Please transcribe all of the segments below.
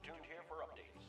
tuned here for updates.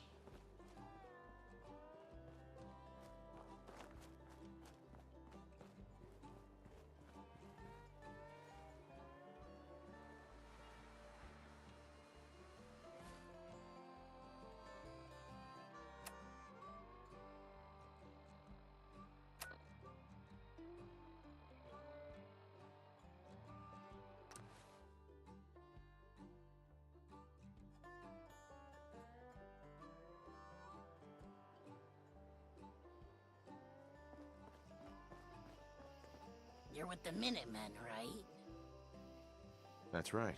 You're with the Minutemen, right? That's right.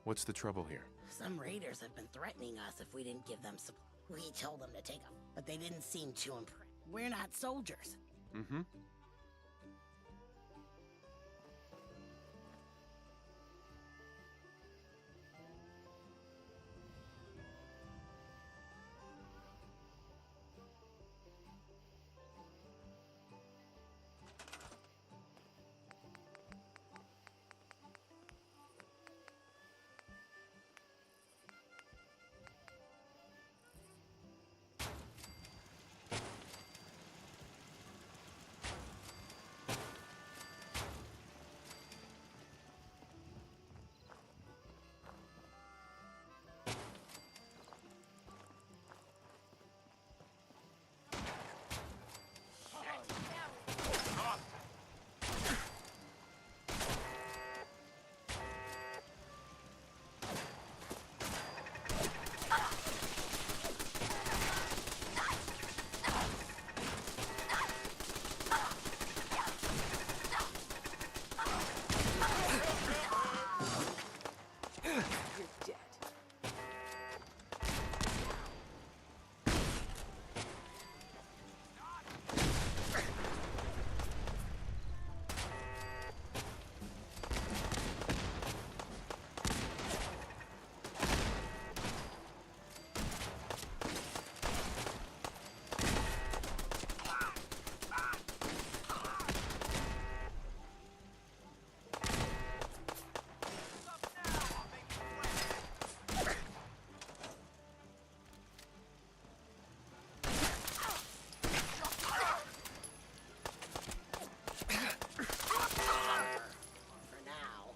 What's the trouble here? Some raiders have been threatening us if we didn't give them supply. We told them to take them, but they didn't seem too impressed. We're not soldiers. Mm-hmm. For now.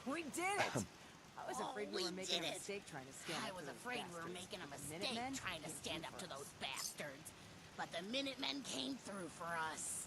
We did it! I was afraid we we were making did a it. mistake trying to stand I up was to those afraid we were bastards, making a but the mistake Minutemen trying to came stand through up to for those us. bastards. But the Minutemen came through for us.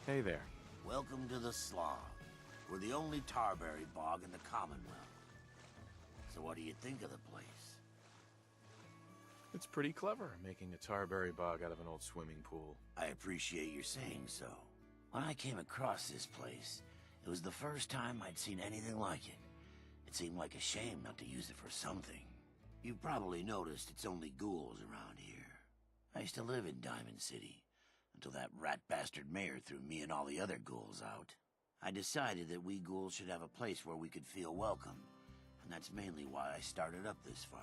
Hey there. Welcome to the Slough. We're the only tarberry bog in the Commonwealth. So what do you think of the place? It's pretty clever, making a tarberry bog out of an old swimming pool. I appreciate your saying so. When I came across this place, it was the first time I'd seen anything like it. It seemed like a shame not to use it for something. You've probably noticed it's only ghouls around here. I used to live in Diamond City, until that rat bastard mayor threw me and all the other ghouls out. I decided that we ghouls should have a place where we could feel welcome, and that's mainly why I started up this farm.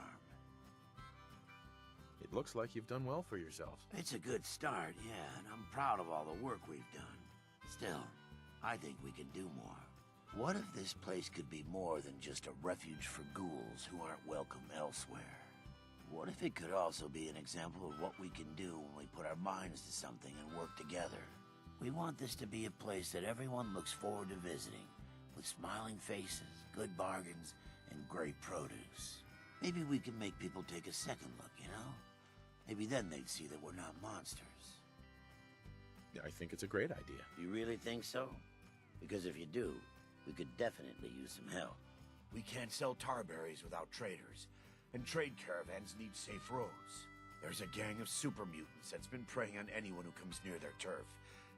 It looks like you've done well for yourself. It's a good start, yeah, and I'm proud of all the work we've done. Still, I think we can do more. What if this place could be more than just a refuge for ghouls who aren't welcome elsewhere? What if it could also be an example of what we can do when we put our minds to something and work together? We want this to be a place that everyone looks forward to visiting, with smiling faces, good bargains, and great produce. Maybe we can make people take a second look, you know? Maybe then they'd see that we're not monsters. I think it's a great idea. You really think so? Because if you do, we could definitely use some help. We can't sell tarberries without traders, and trade caravans need safe roads. There's a gang of super mutants that's been preying on anyone who comes near their turf,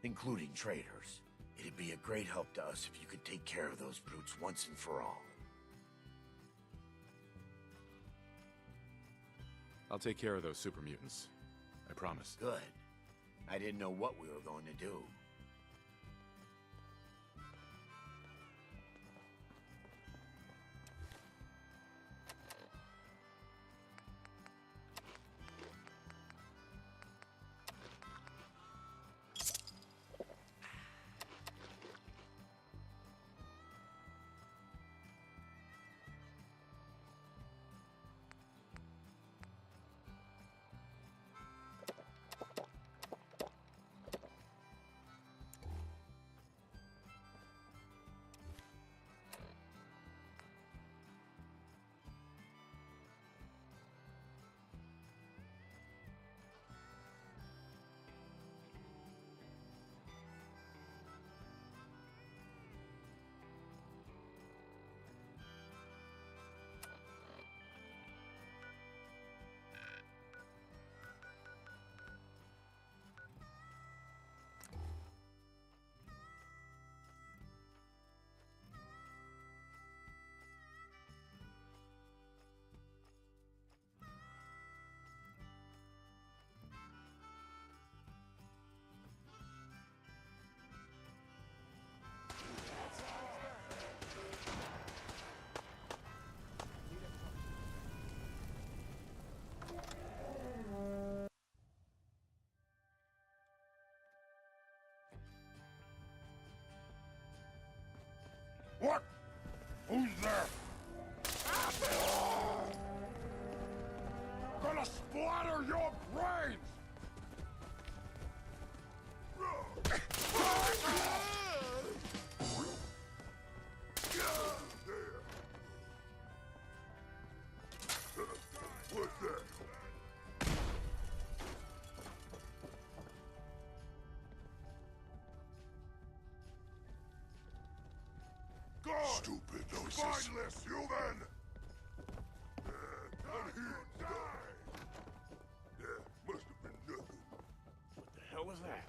including traders. It'd be a great help to us if you could take care of those brutes once and for all. I'll take care of those super mutants. I promise. Good. I didn't know what we were going to do. What? Who's there? Gonna splatter your brains! What's that? Stupid noises. Mindless, you then! Down here, die! Yeah, must have been nothing. What the hell was that?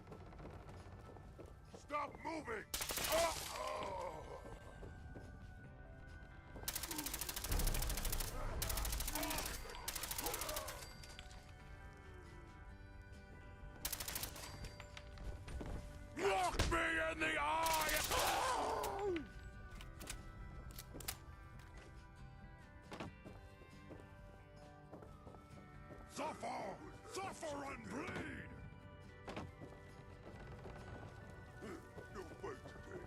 Stop moving! Uh-oh! Look me in the eye! Suffer! Suffer and bleed! No fight today.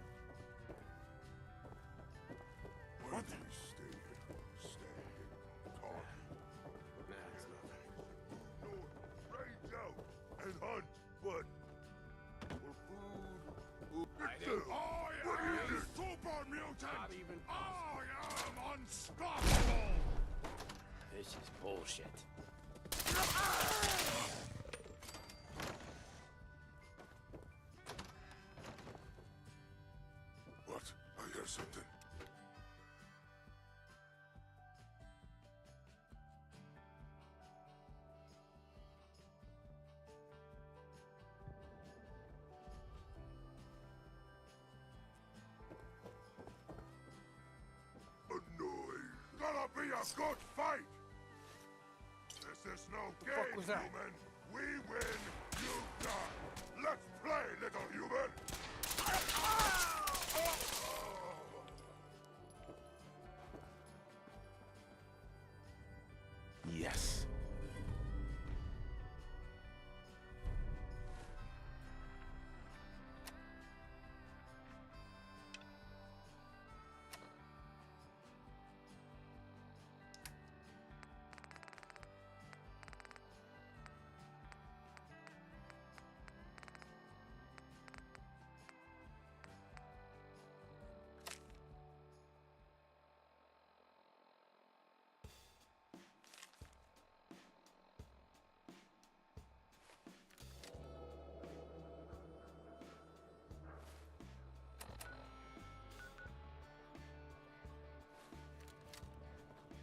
What the? Stay talk. That's nothing. North, range out and hunt, but for food. I am a super mutant! Not even I am unstoppable! This is bullshit. a good fight! This is no game, was that? human! We win, you die! Let's play, little human! Yes.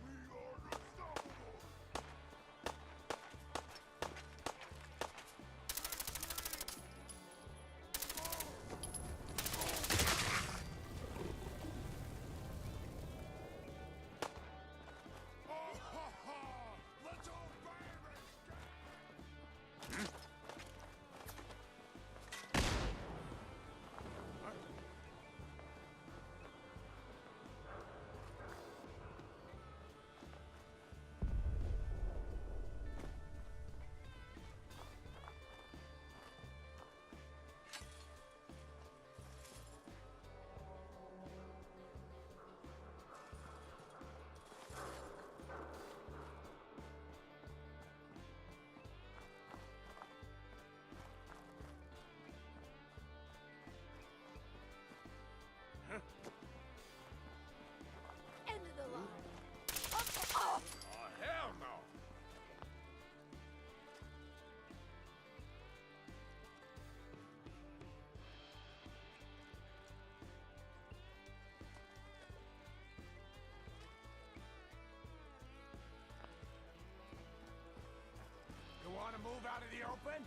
We are unstoppable! Let's obey this! End of the line. Oh, hell no! You want to move out of the open?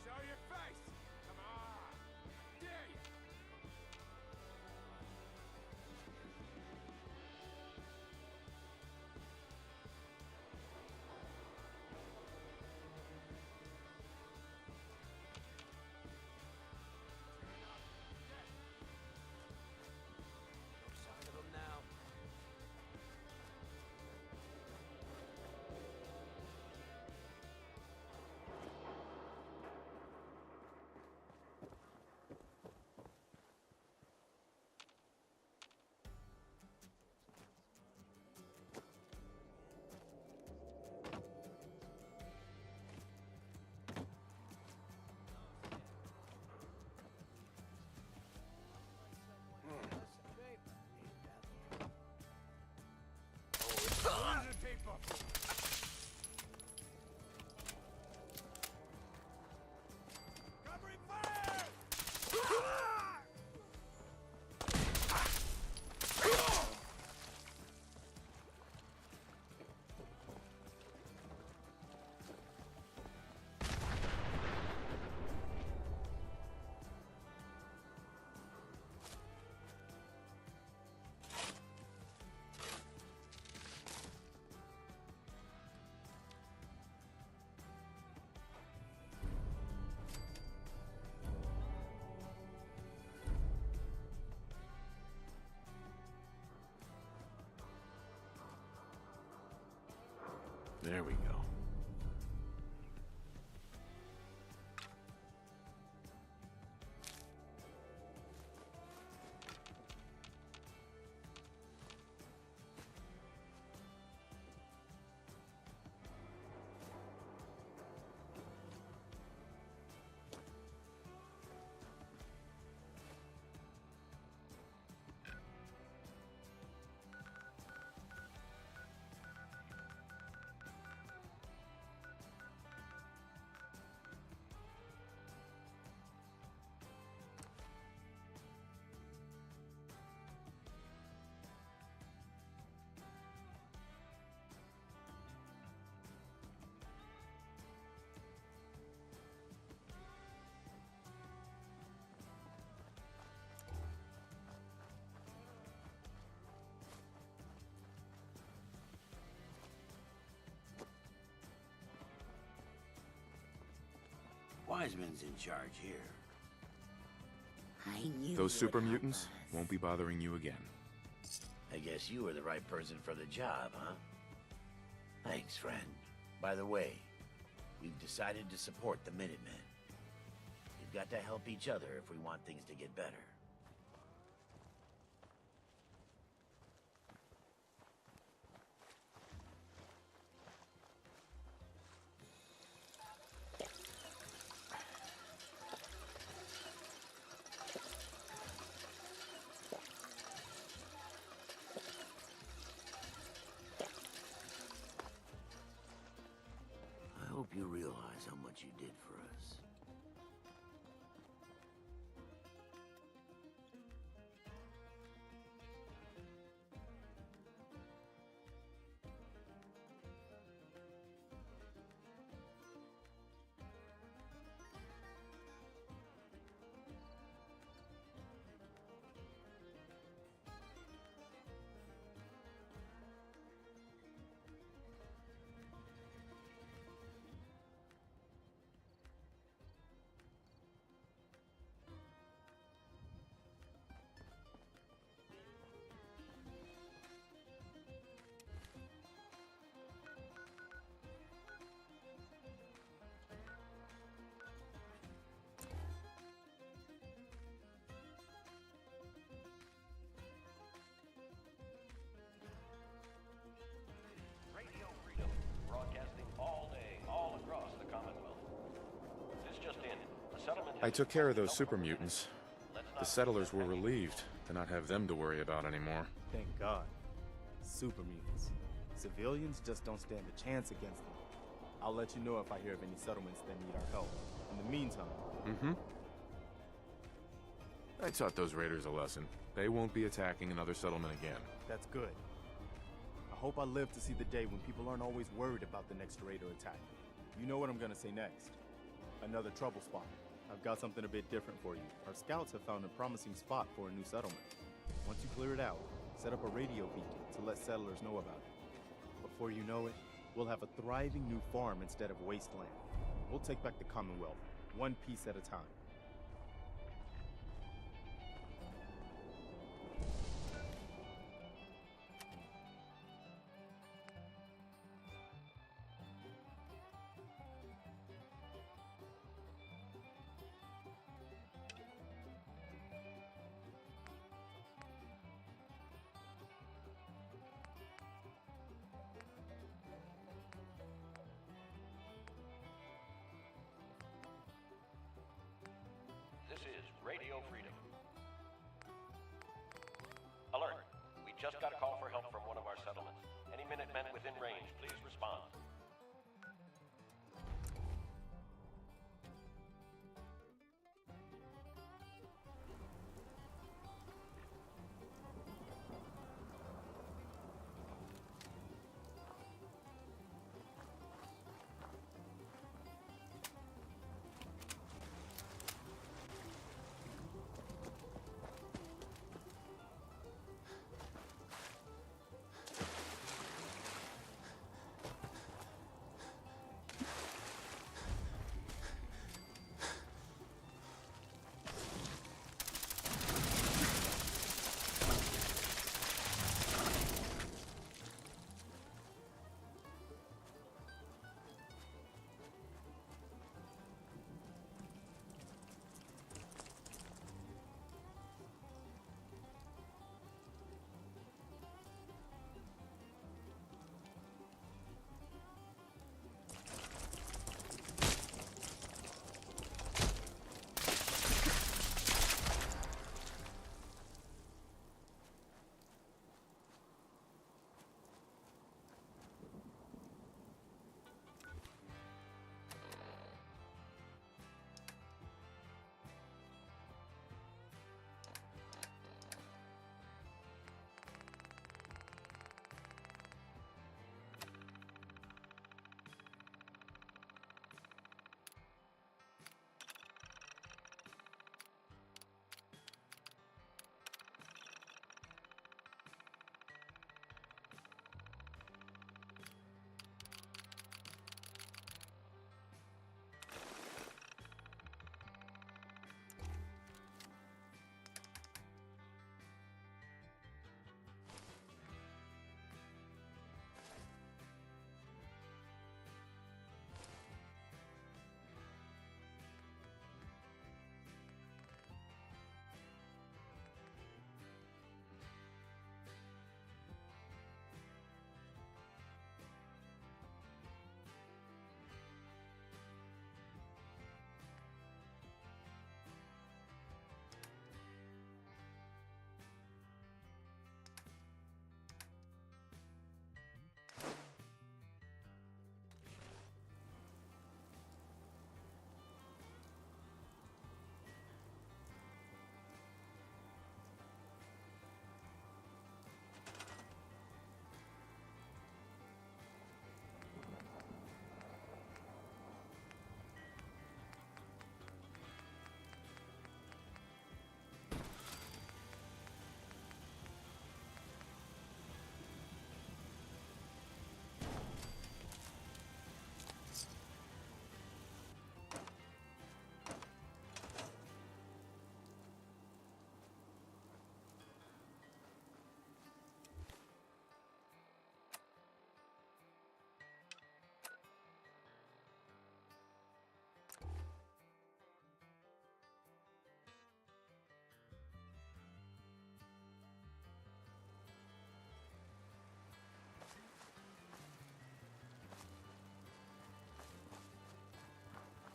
Show your face! Come on! Dare you! No sign of him now. Losing people! Covering fire! There we go. Wiseman's in charge here. I knew Those you super would help mutants us. won't be bothering you again. I guess you were the right person for the job, huh? Thanks, friend. By the way, we've decided to support the Minutemen. We've got to help each other if we want things to get better. I hope you realize how much you did for us. Radio Freedom, broadcasting all day, all across the Commonwealth. This just in. The settlement I has took care of those no super promotion. mutants. Let's The not settlers were forget relieved to not have them to worry about anymore. Thank God. Super mutants. Civilians just don't stand a chance against them. I'll let you know if I hear of any settlements that need our help. In the meantime, I taught those raiders a lesson. They won't be attacking another settlement again. that's good. I hope I live to see the day when people aren't always worried about the next raid or attack. You know what I'm gonna say next. Another trouble spot. I've got something a bit different for you. Our scouts have found a promising spot for a new settlement. Once you clear it out, set up a radio beacon to let settlers know about it. Before you know it, we'll have a thriving new farm instead of wasteland. We'll take back the Commonwealth, one piece at a time.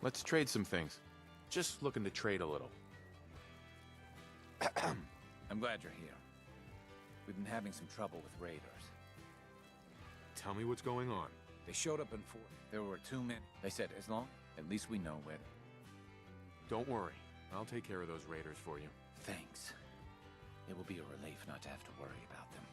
Let's trade some things. Just looking to trade a little. I'm glad you're here. We've been having some trouble with raiders. Tell me what's going on. They showed up in Fort. There were too many. They said, as long, at least we know where. Don't worry. I'll take care of those raiders for you. Thanks. It will be a relief not to have to worry about them.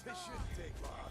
This shouldn't take long.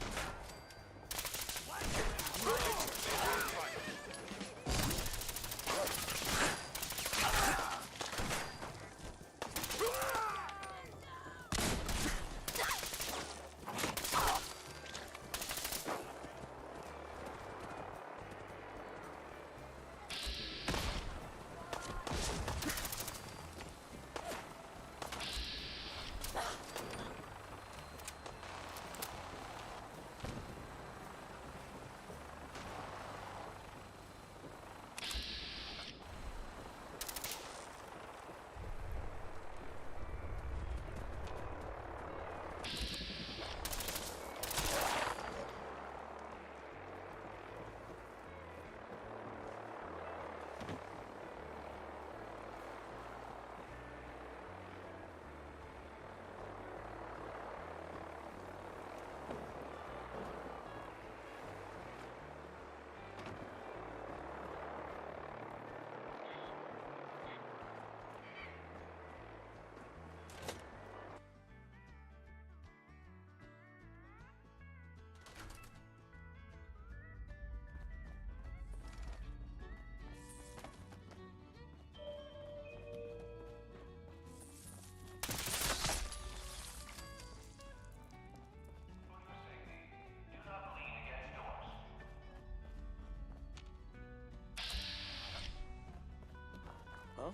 Huh?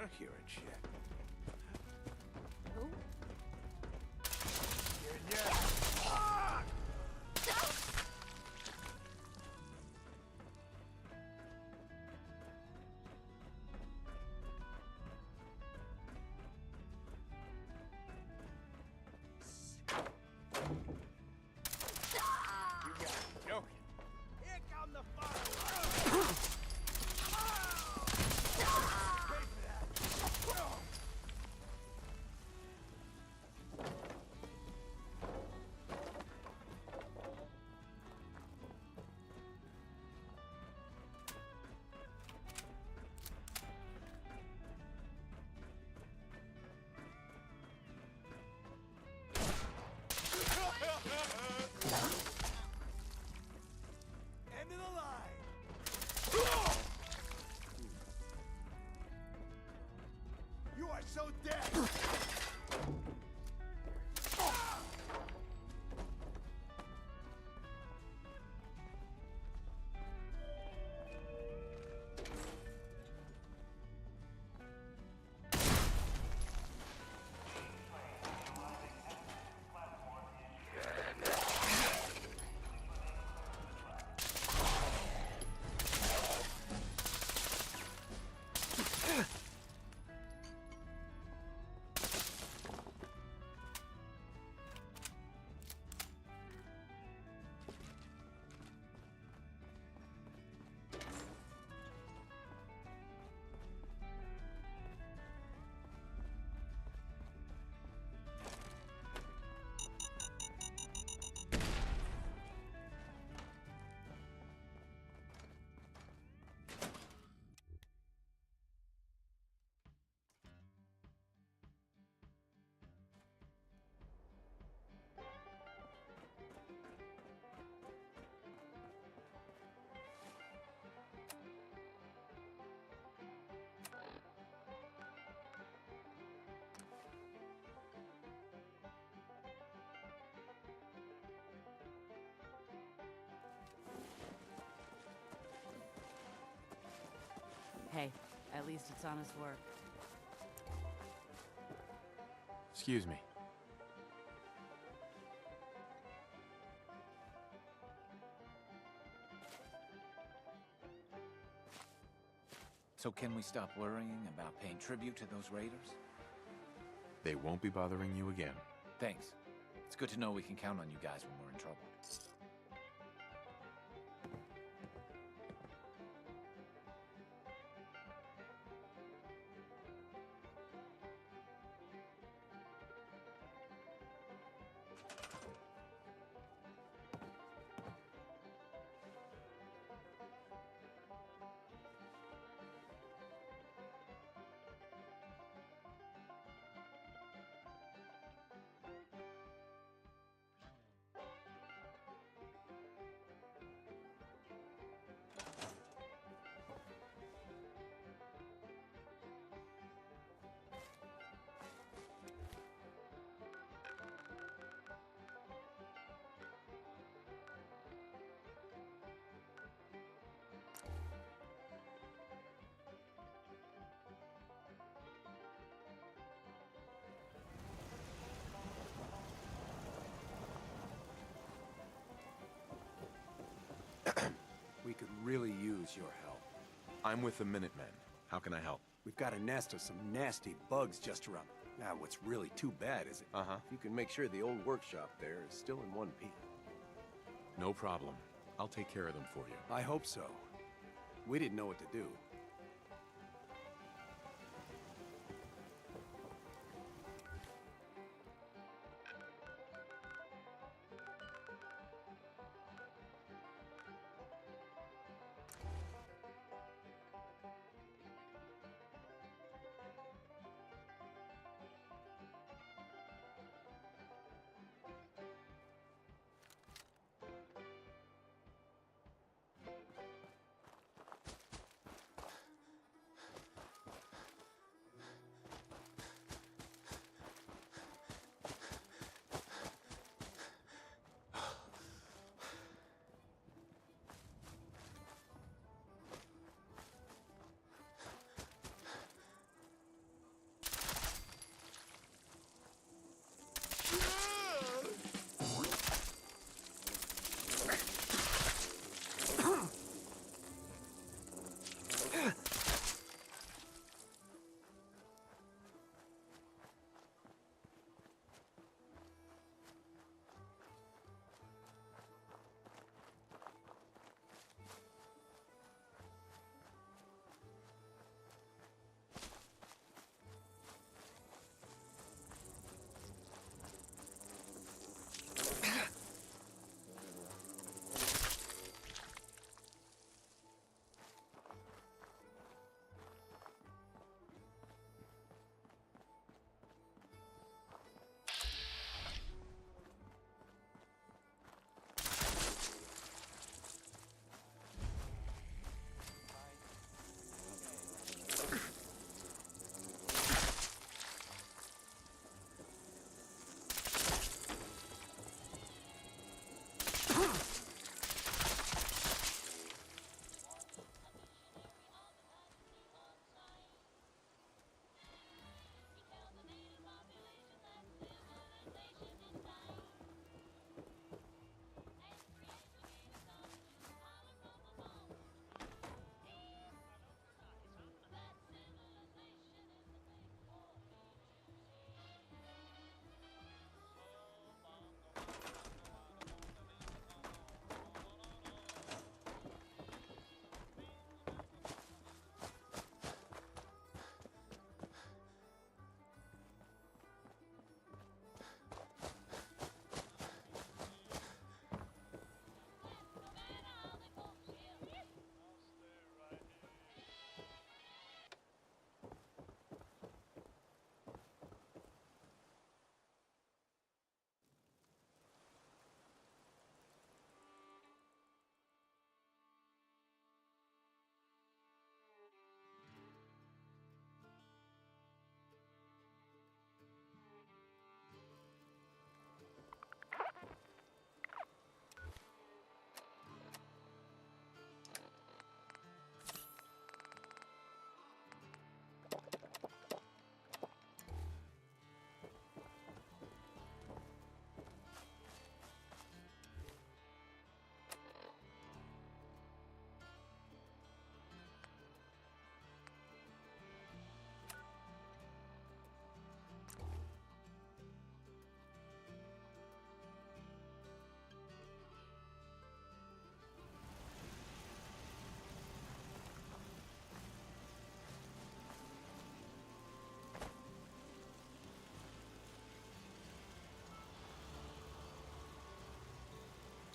I'm hearing shit. Who? so dead! Hey, at least it's honest work. Excuse me. So can we stop worrying about paying tribute to those raiders? They won't be bothering you again. Thanks. It's good to know we can count on you guys when we're in trouble. We could really use your help. I'm with the Minutemen. How can I help? We've got a nest of some nasty bugs just around. Now, what's really too bad is if you can make sure the old workshop there is still in one piece. No problem. I'll take care of them for you. I hope so. We didn't know what to do.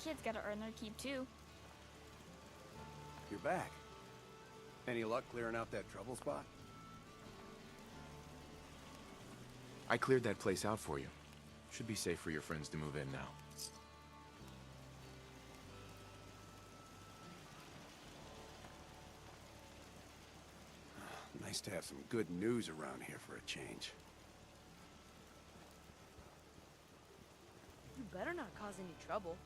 kids gotta earn their keep too. You're back. Any luck clearing out that trouble spot? I cleared that place out for you. Should be safe for your friends to move in now. Nice to have some good news around here for a change. You better not cause any trouble.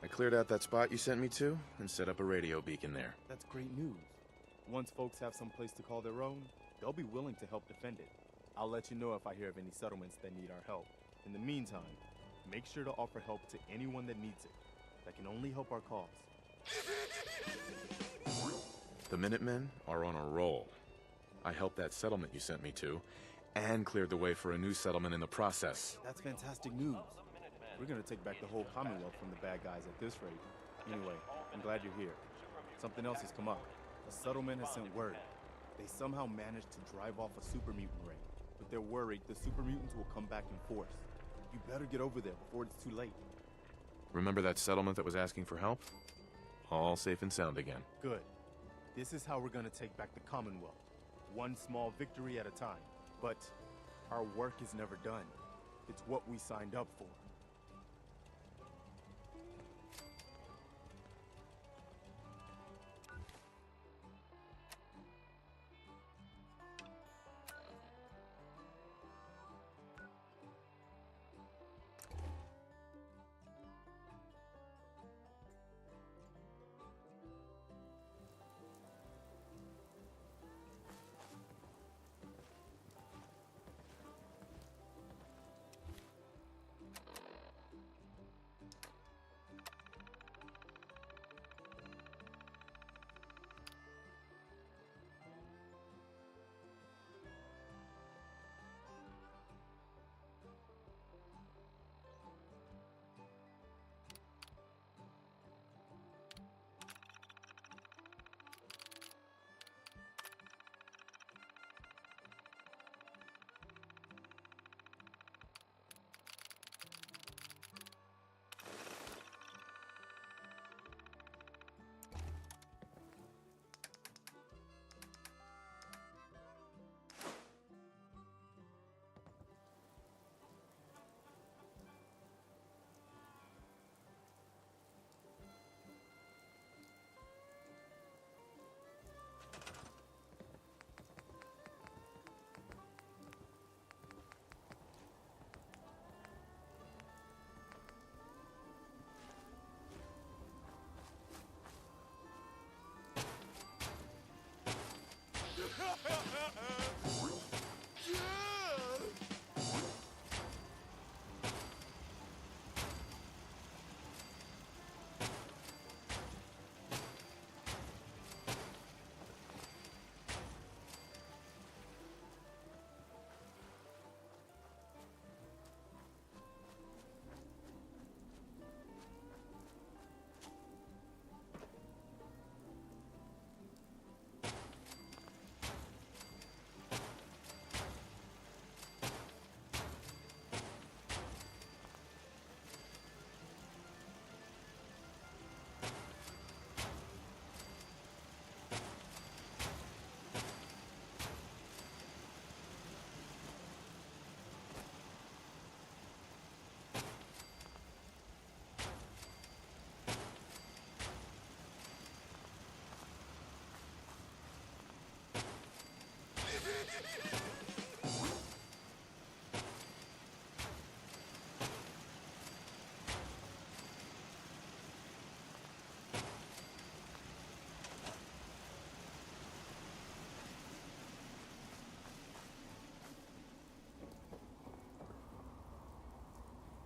I cleared out that spot you sent me to and set up a radio beacon there. That's great news. Once folks have some place to call their own, they'll be willing to help defend it. I'll let you know if I hear of any settlements that need our help. In the meantime, make sure to offer help to anyone that needs it. That can only help our cause. The Minutemen are on a roll. I helped that settlement you sent me to, and cleared the way for a new settlement in the process. That's fantastic news. We're gonna take back the whole Commonwealth from the bad guys at this rate. Anyway, I'm glad you're here. Something else has come up. The settlement has sent word. They somehow managed to drive off a super mutant ring, but they're worried the super mutants will come back in force. You better get over there before it's too late. Remember that settlement that was asking for help? All safe and sound again. Good. This is how we're gonna take back the Commonwealth. One small victory at a time. But our work is never done. It's what we signed up for.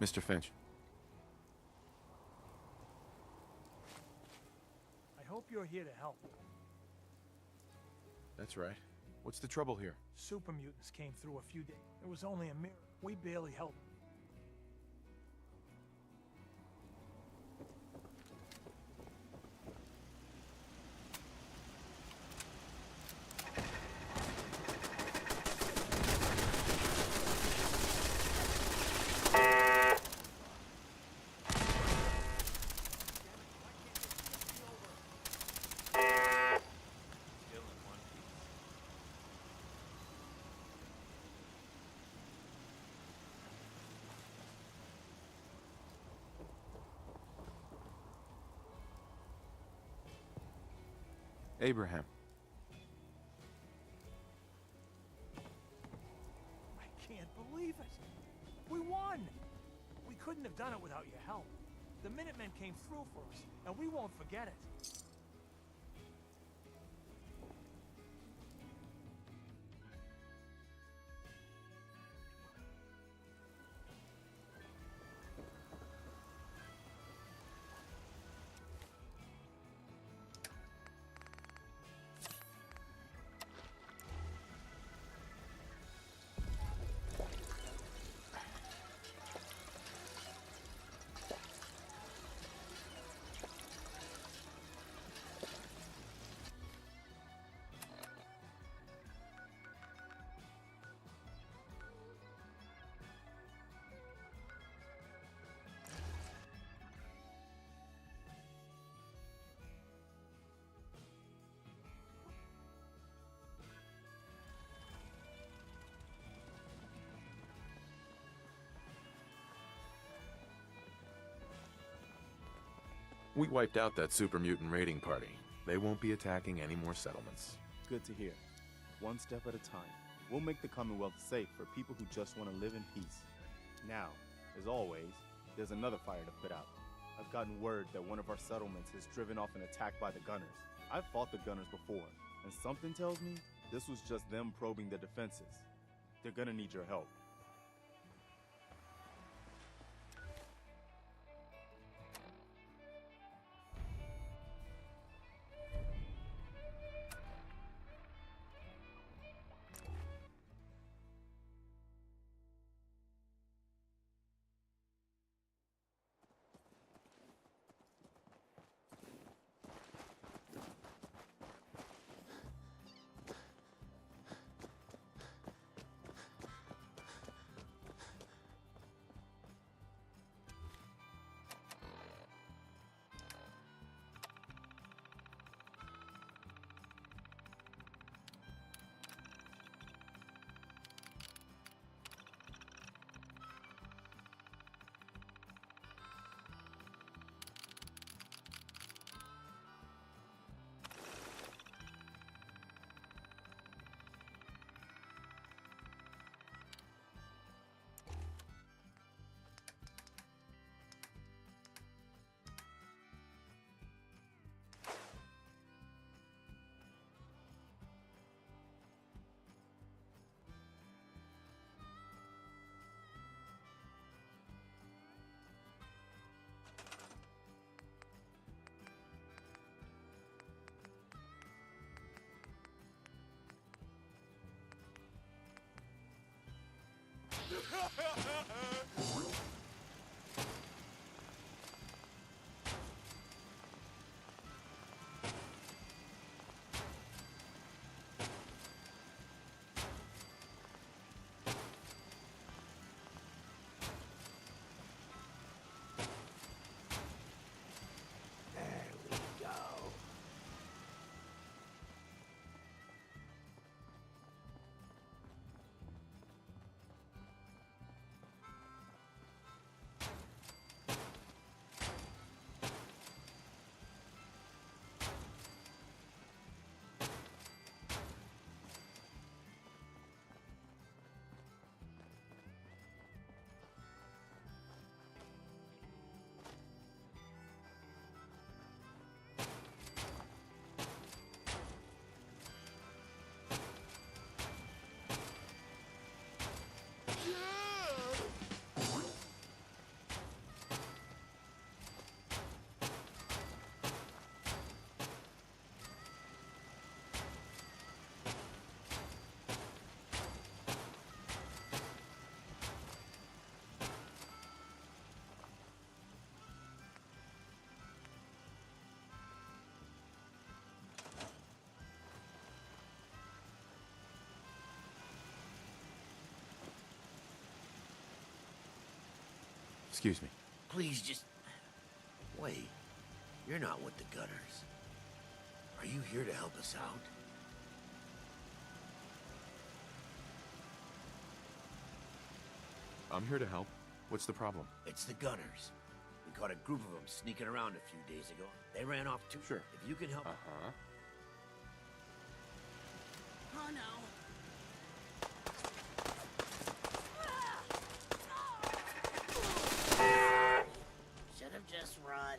Mr. Finch. I hope you're here to help. That's right. What's the trouble here? Super mutants came through a few days. It was only a mirror. We barely helped. Abraham. I can't believe it. We won. We couldn't have done it without your help. The Minutemen came through for us, and we won't forget it. We wiped out that super mutant raiding party. They won't be attacking any more settlements. Good to hear. One step at a time. We'll make the Commonwealth safe for people who just want to live in peace. Now, as always, there's another fire to put out. I've gotten word that one of our settlements has driven off an attack by the gunners. I've fought the gunners before, and something tells me this was just them probing the defenses. They're gonna need your help. Excuse me. Please just... Wait. You're not with the gunners. Are you here to help us out? I'm here to help. What's the problem? It's the gunners. We caught a group of them sneaking around a few days ago. They ran off too. Sure. If you can help... Uh-huh. Oh no. Should have just run.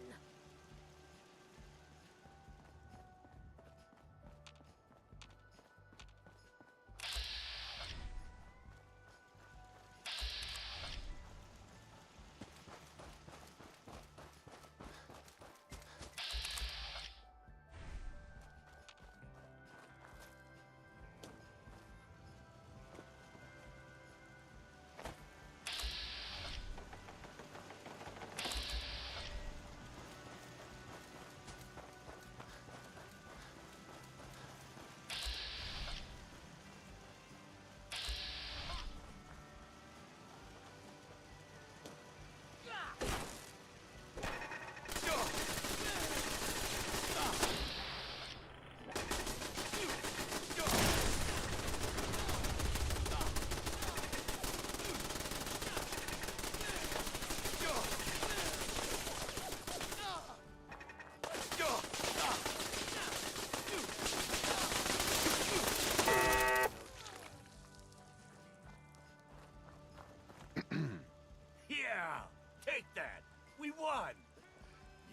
Yeah! Take that! We won!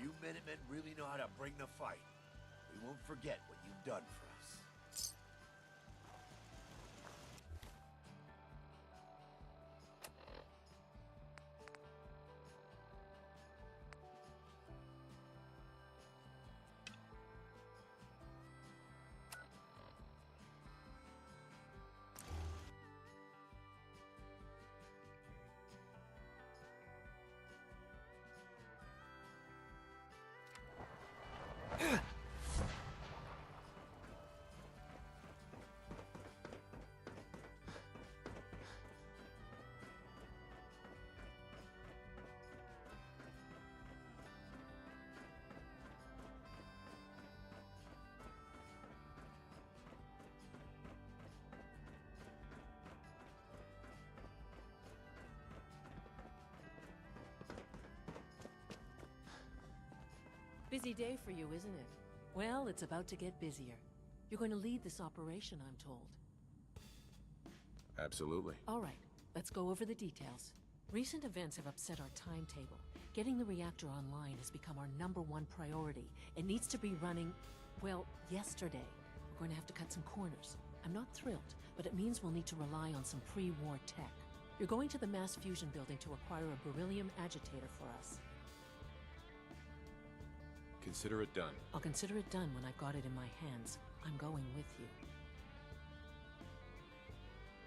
You Minutemen really know how to bring the fight. We won't forget what you've done for us. Busy day for you, isn't it? Well, it's about to get busier. You're going to lead this operation, I'm told. Absolutely. All right, let's go over the details. Recent events have upset our timetable. Getting the reactor online has become our #1 priority. It needs to be running, well, yesterday. We're going to have to cut some corners. I'm not thrilled, but it means we'll need to rely on some pre-war tech. You're going to the mass fusion building to acquire a beryllium agitator for us. Consider it done. I'll consider it done when I've got it in my hands. I'm going with you.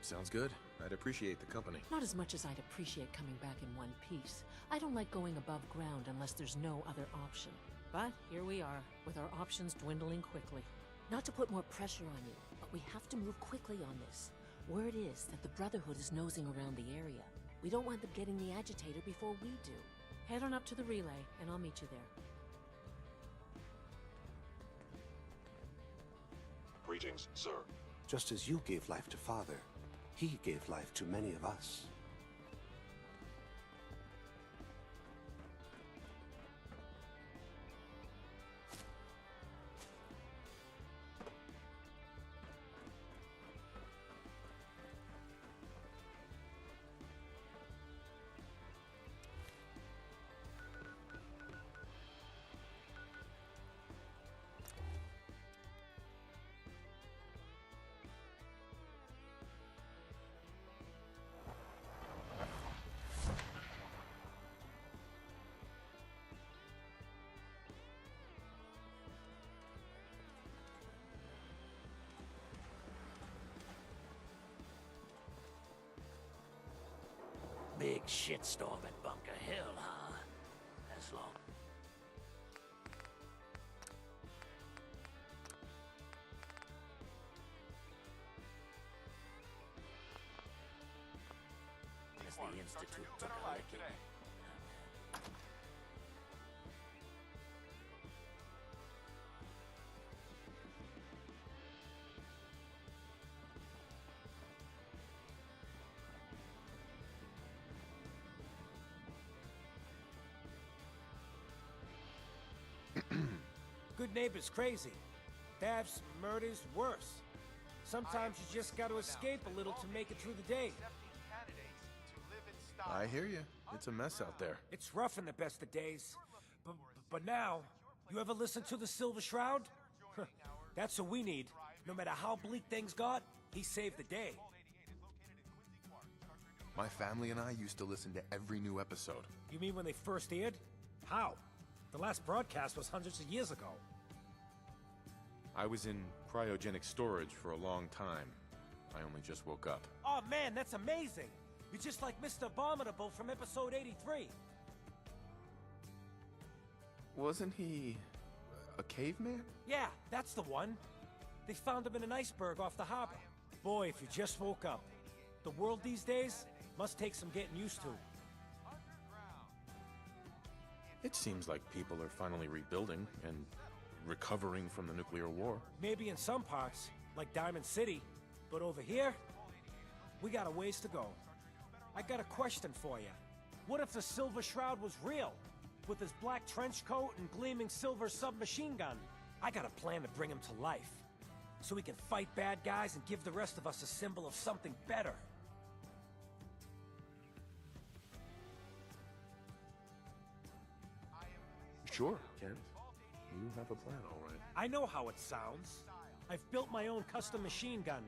Sounds good. I'd appreciate the company. Not as much as I'd appreciate coming back in one piece. I don't like going above ground unless there's no other option. But here we are, with our options dwindling quickly. Not to put more pressure on you, but we have to move quickly on this. Word is that the Brotherhood is nosing around the area. We don't want them getting the agitator before we do. Head on up to the relay, and I'll meet you there. Greetings, sir. Just as you gave life to Father, he gave life to many of us. Big shitstorm at Bunker Hill, huh? As long... as the Institute took a licking, Good neighbor's crazy. Thefts, murders, worse. Sometimes you just gotta escape a little to make it through the day. I hear you. It's a mess out there. It's rough in the best of days. But now, you ever listen to the Silver Shroud? That's what we need. No matter how bleak things got, he saved the day. My family and I used to listen to every new episode. You mean when they first aired? How? The last broadcast was hundreds of years ago. I was in cryogenic storage for a long time. I only just woke up. Oh man, that's amazing! You're just like Mr. Abominable from episode 83. Wasn't he a caveman? Yeah, that's the one. They found him in an iceberg off the harbor. Boy, if you just woke up. The world these days must take some getting used to. It seems like people are finally rebuilding and recovering from the nuclear war. Maybe in some parts, like Diamond City, but over here, we got a ways to go. I got a question for you. What if the Silver Shroud was real? With his black trench coat and gleaming silver submachine gun? I got a plan to bring him to life. So we can fight bad guys and give the rest of us a symbol of something better. Sure, Kent. You have a plan, all right. I know how it sounds. I've built my own custom machine gun.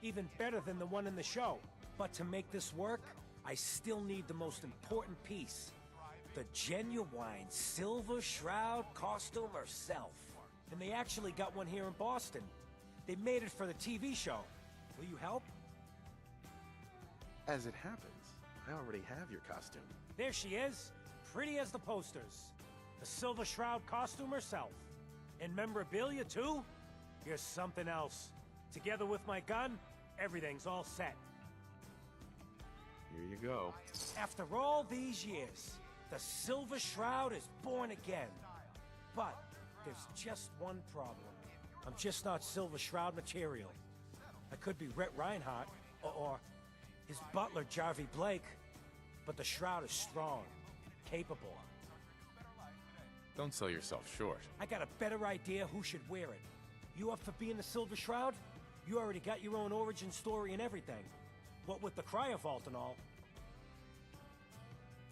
Even better than the one in the show. But to make this work, I still need the most important piece. The genuine Silver Shroud costume herself. And they actually got one here in Boston. They made it for the TV show. Will you help? As it happens, I already have your costume. There she is, pretty as the posters. The Silver Shroud costume herself. And memorabilia too? Here's something else. Together with my gun, everything's all set. Here you go. After all these years, the Silver Shroud is born again. But there's just one problem. I'm just not Silver Shroud material. I could be Rhett Reinhardt, or his butler, Jarvie Blake. But the Shroud is strong, capable. Don't sell yourself short. I got a better idea who should wear it. You up for being the Silver Shroud? You already got your own origin story and everything. What with the cryo vault and all.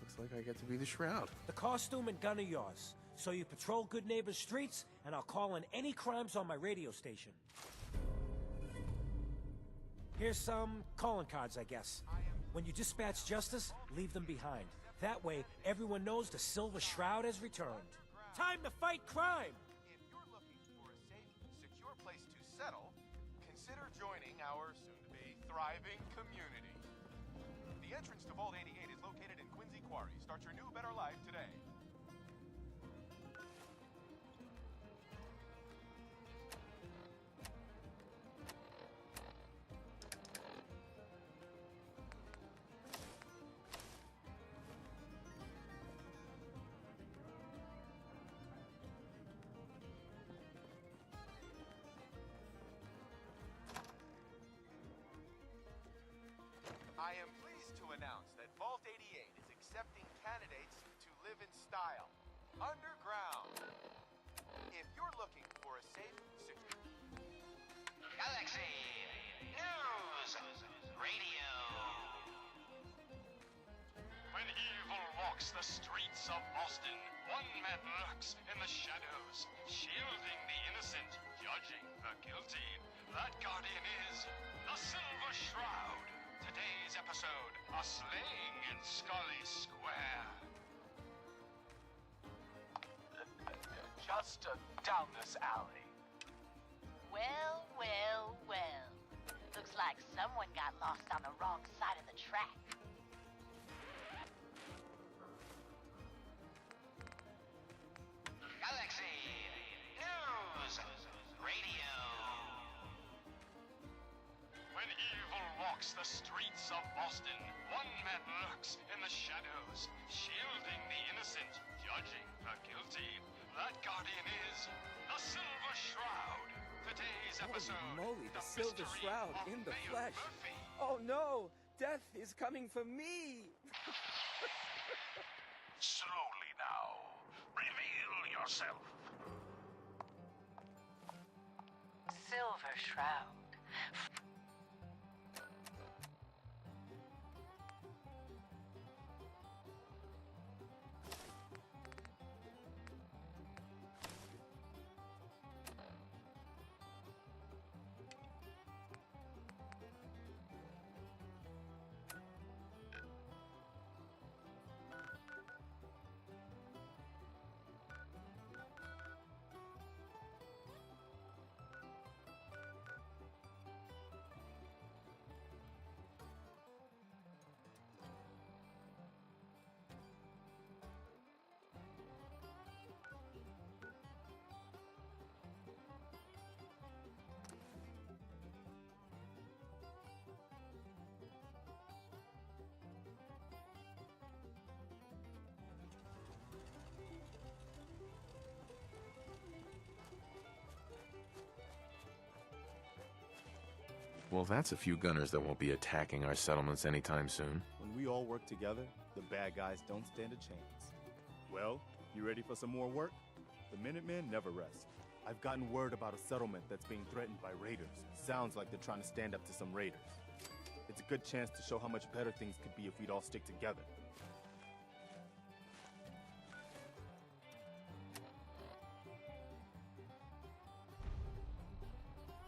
Looks like I get to be the Shroud. The costume and gun are yours. So you patrol Good Neighbor's streets, and I'll call in any crimes on my radio station. Here's some calling cards, I guess. When you dispatch justice, leave them behind. That way, everyone knows the Silver Shroud has returned. Time to fight crime! If you're looking for a safe, secure place to settle, consider joining our soon-to-be thriving community. The entrance to Vault 88 is located in Quincy Quarry. Start your new, better life today. I am pleased to announce that Vault 88 is accepting candidates to live in style, underground. If you're looking for a safe, secure... Galaxy News Radio. When evil walks the streets of Boston, one man lurks in the shadows, shielding the innocent, judging the guilty. That guardian is the Silver Shroud. Today's episode, a slaying in Scully Square. Just down this alley. Well, well, well. Looks like someone got lost on the wrong side of the track. Galaxy News Radio. When evil walks the streets of Boston, one man lurks in the shadows, shielding the innocent, judging the guilty. That guardian is the Silver Shroud. Today's episode, Holy moly, the Silver Shroud in the flesh. Oh no, death is coming for me. Slowly now, reveal yourself. Silver Shroud. Well, that's a few gunners that won't be attacking our settlements anytime soon. When we all work together, the bad guys don't stand a chance. Well, you ready for some more work? The Minutemen never rest. I've gotten word about a settlement that's being threatened by raiders. Sounds like they're trying to stand up to some raiders. It's a good chance to show how much better things could be if we'd all stick together.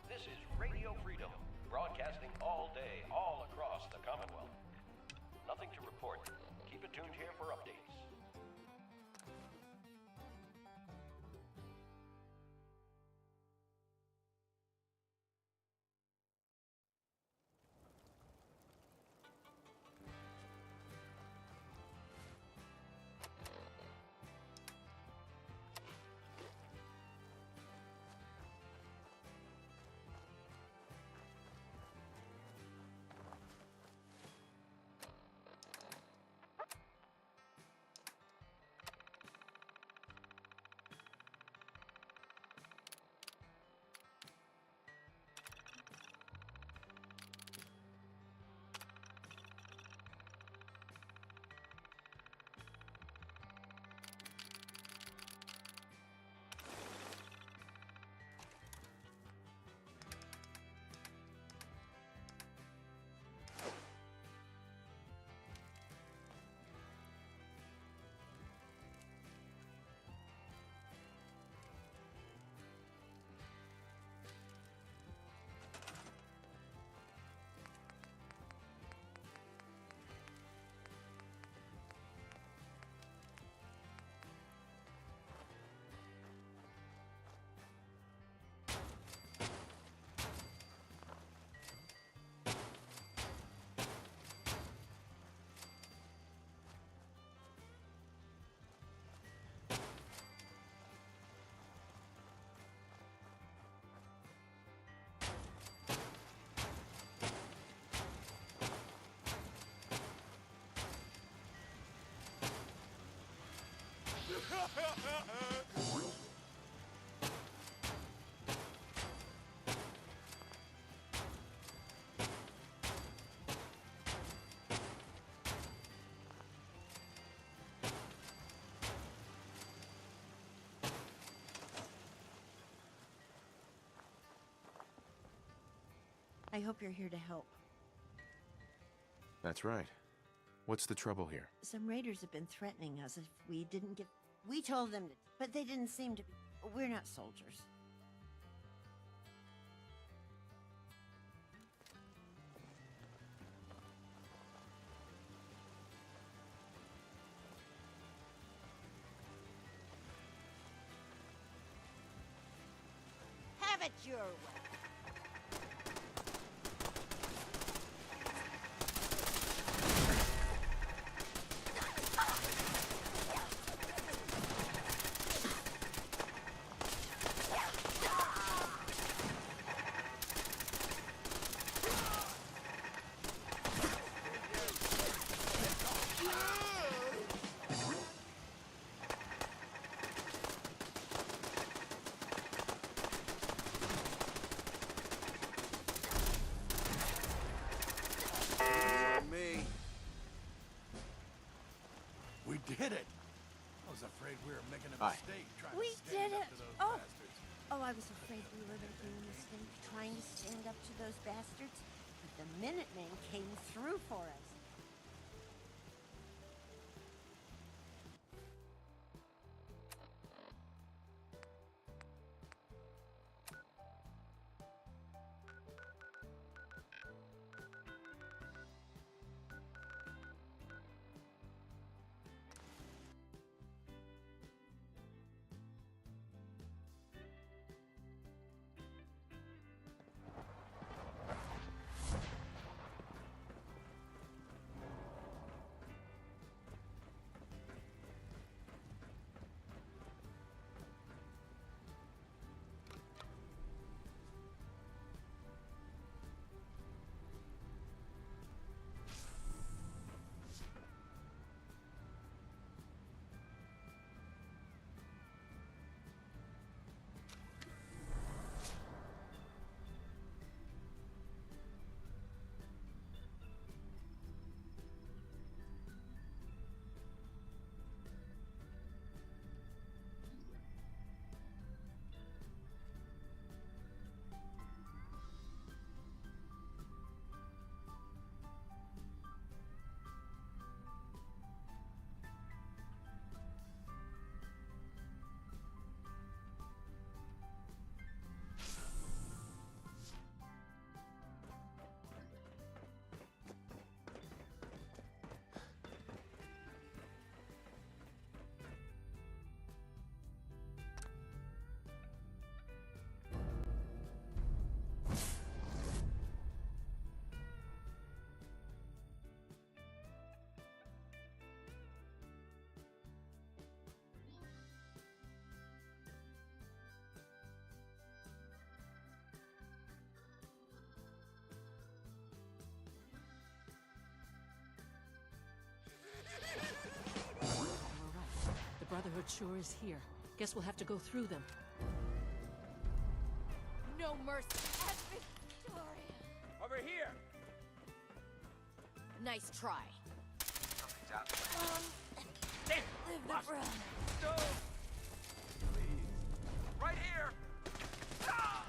This is Radio Freedom, broadcasting all day, all across the Commonwealth. Nothing to report. Keep it tuned here for updates. I hope you're here to help. That's right. What's the trouble here? Some raiders have been threatening us if we didn't give... We told them to, but they didn't seem to be... We're not soldiers. Have it your way. We did it! I was afraid we were making a mistake trying We to stand did up it! to those Oh, bastards. Oh, I was afraid we were making a mistake trying to stand up to those bastards, but the Minutemen came through for us. Brotherhood sure is here. Guess we'll have to go through them. No mercy. Victoria. Over here! Nice try. Something's out Live the brother. No! Please. Right here! Ah!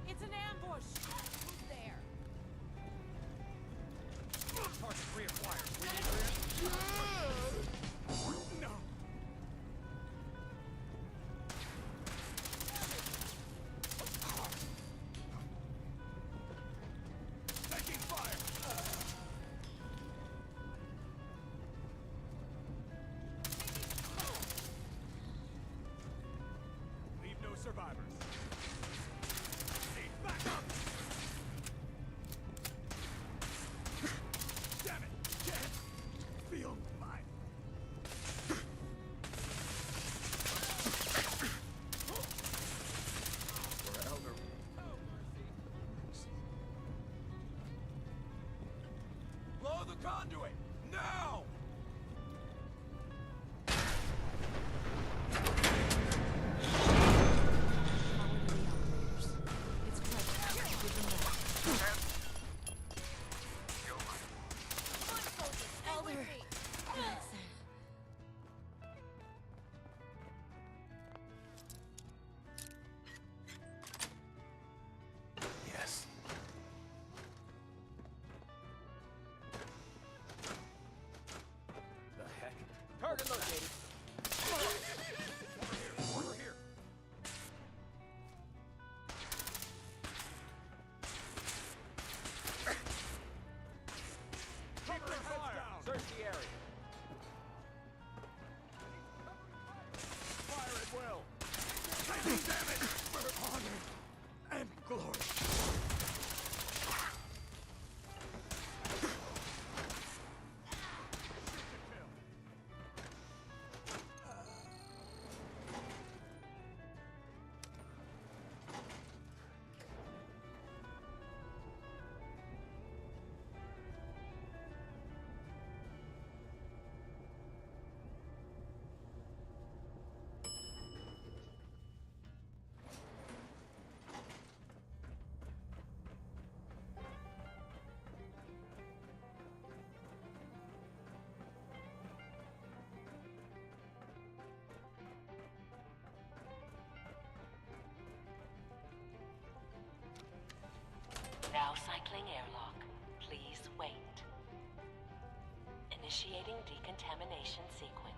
It's an ambush! Who's there? Target reacquired. We need No! Taking fire! Leave no survivors. Back up! Damn it! Get it! Now cycling airlock. Please wait. Initiating decontamination sequence.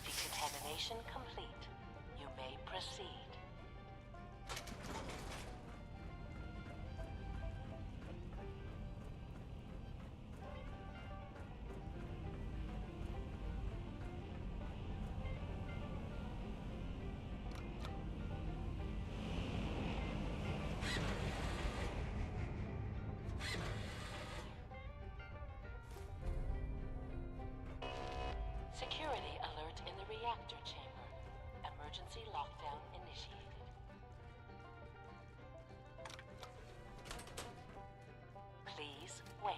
Decontamination complete. You may proceed. Security alert in the reactor chamber. Emergency lockdown initiated. Please wait.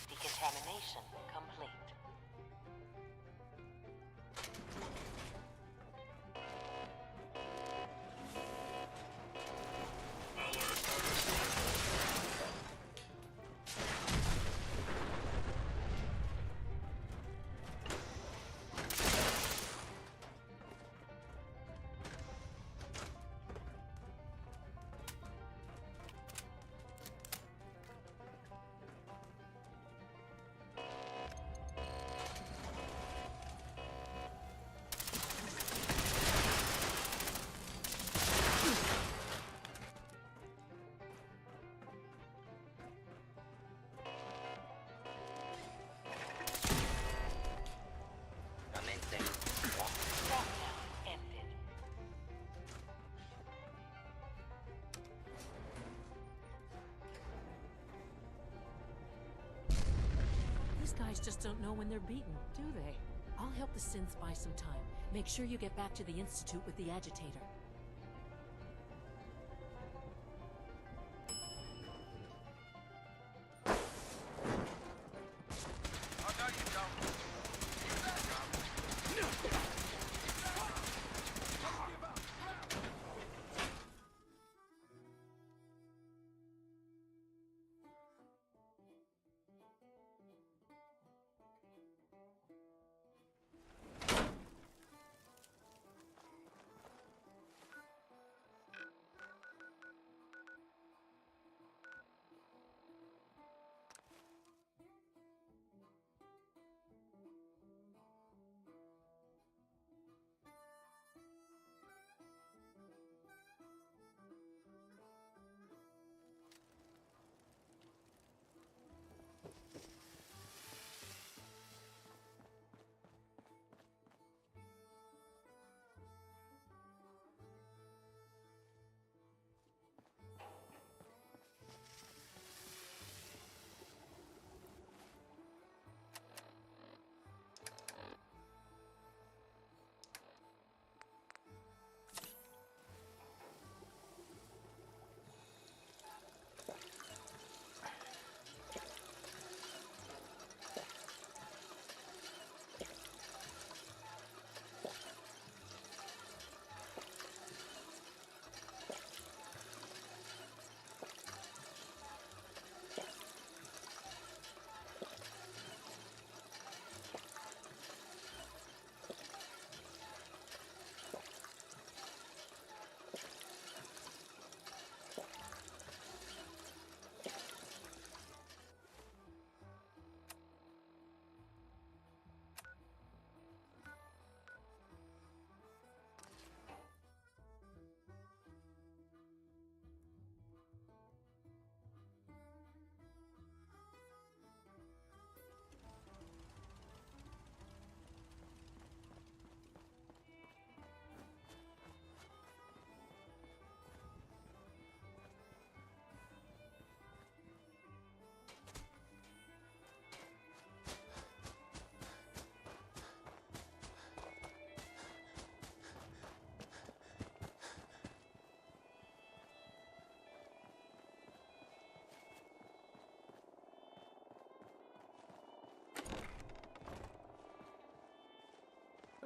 Decontamination complete. These guys just don't know when they're beaten, do they? I'll help the synths buy some time. Make sure you get back to the Institute with the agitator.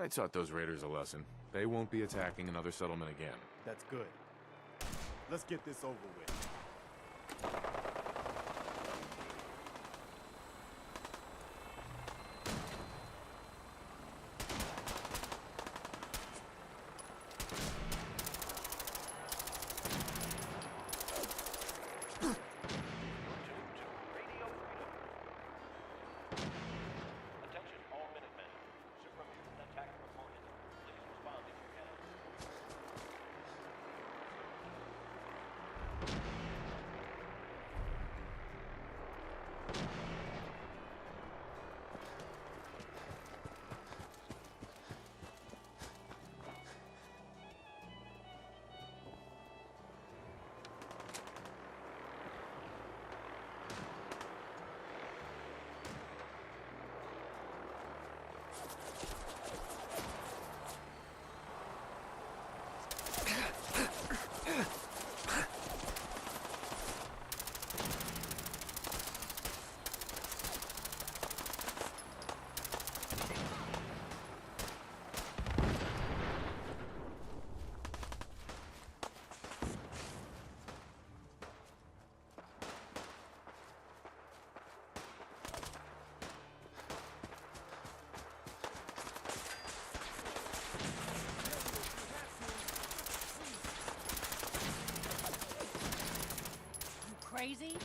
I taught those raiders a lesson. They won't be attacking another settlement again. That's good. Let's get this over with. crazy?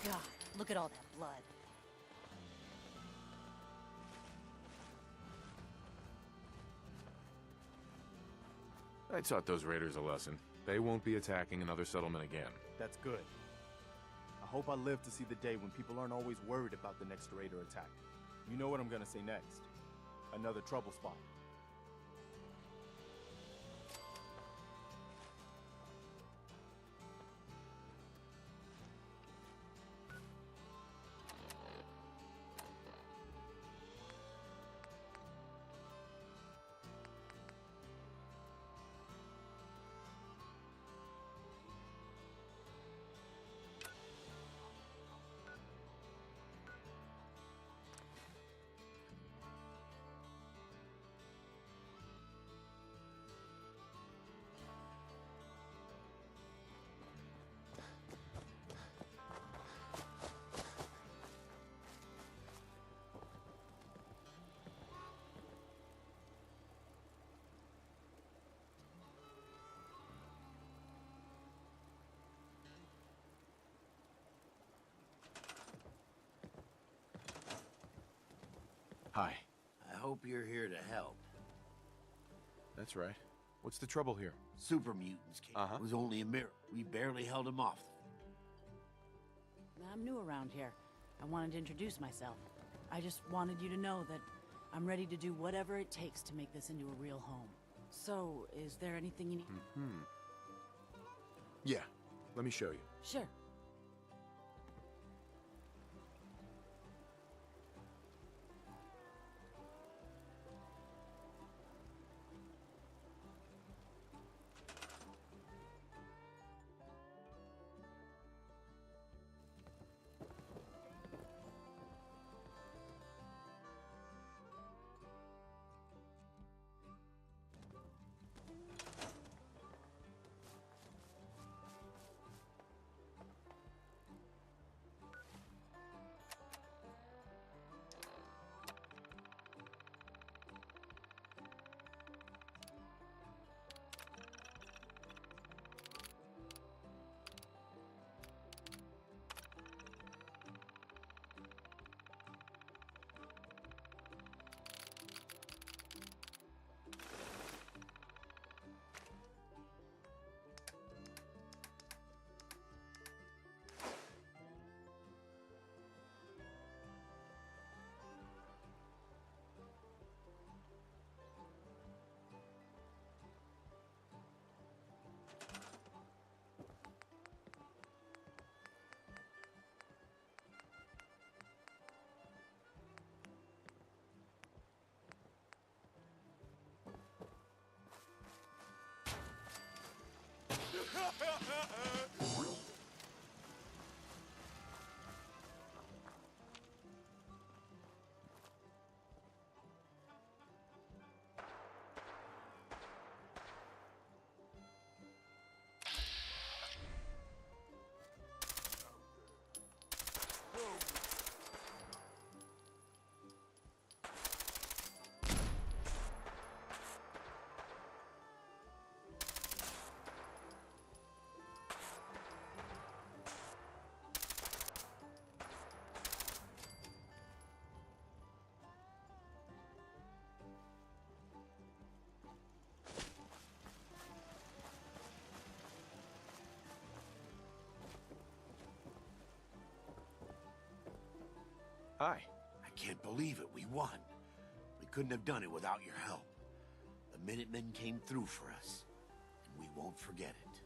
God, look at all that blood. I taught those raiders a lesson. They won't be attacking another settlement again. That's good. I hope I live to see the day when people aren't always worried about the next raider attack. You know what I'm gonna say next. Another trouble spot. Hi. I hope you're here to help. That's right. What's the trouble here? Super mutants came. It was only a mirror. We barely held them off. I'm new around here. I wanted to introduce myself. I just wanted you to know that I'm ready to do whatever it takes to make this into a real home. So, is there anything you need? Yeah. Let me show you. Sure. Hi. I can't believe it. We won. We couldn't have done it without your help. The Minutemen came through for us, and we won't forget it.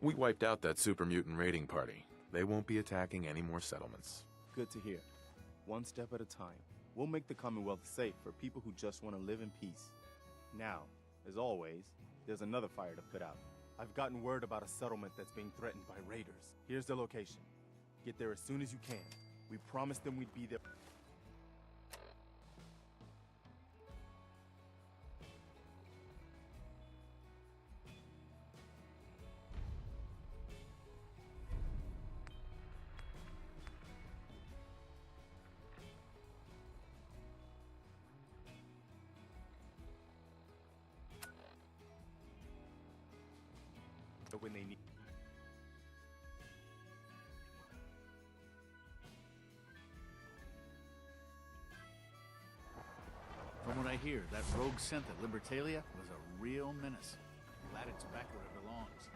We wiped out that super mutant raiding party. They won't be attacking any more settlements. Good to hear. One step at a time. We'll make the Commonwealth safe for people who just want to live in peace. Now, as always, there's another fire to put out. I've gotten word about a settlement that's being threatened by raiders. Here's the location. Get there as soon as you can. We promised them we'd be there. When they need. From what I hear, that rogue scent at Libertalia was a real menace. Glad it's back where it belongs.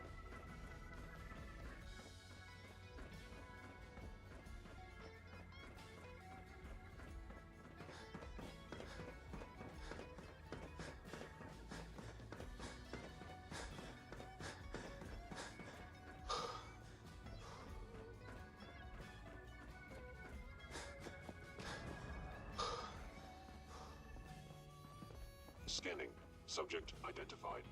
Scanning. Subject identified.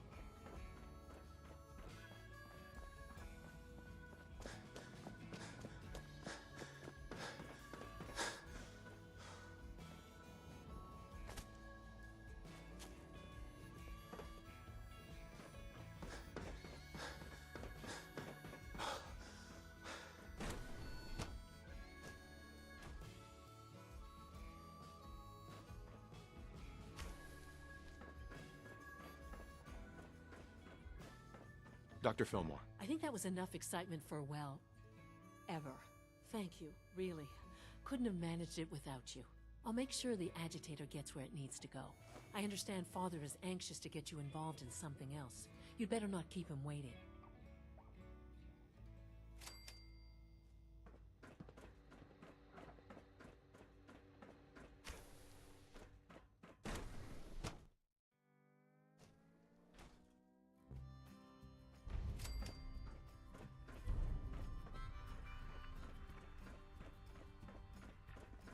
Dr. Fillmore. I think that was enough excitement for, well, ever. Thank you, really. Couldn't have managed it without you. I'll make sure the agitator gets where it needs to go. I understand Father is anxious to get you involved in something else. You'd better not keep him waiting.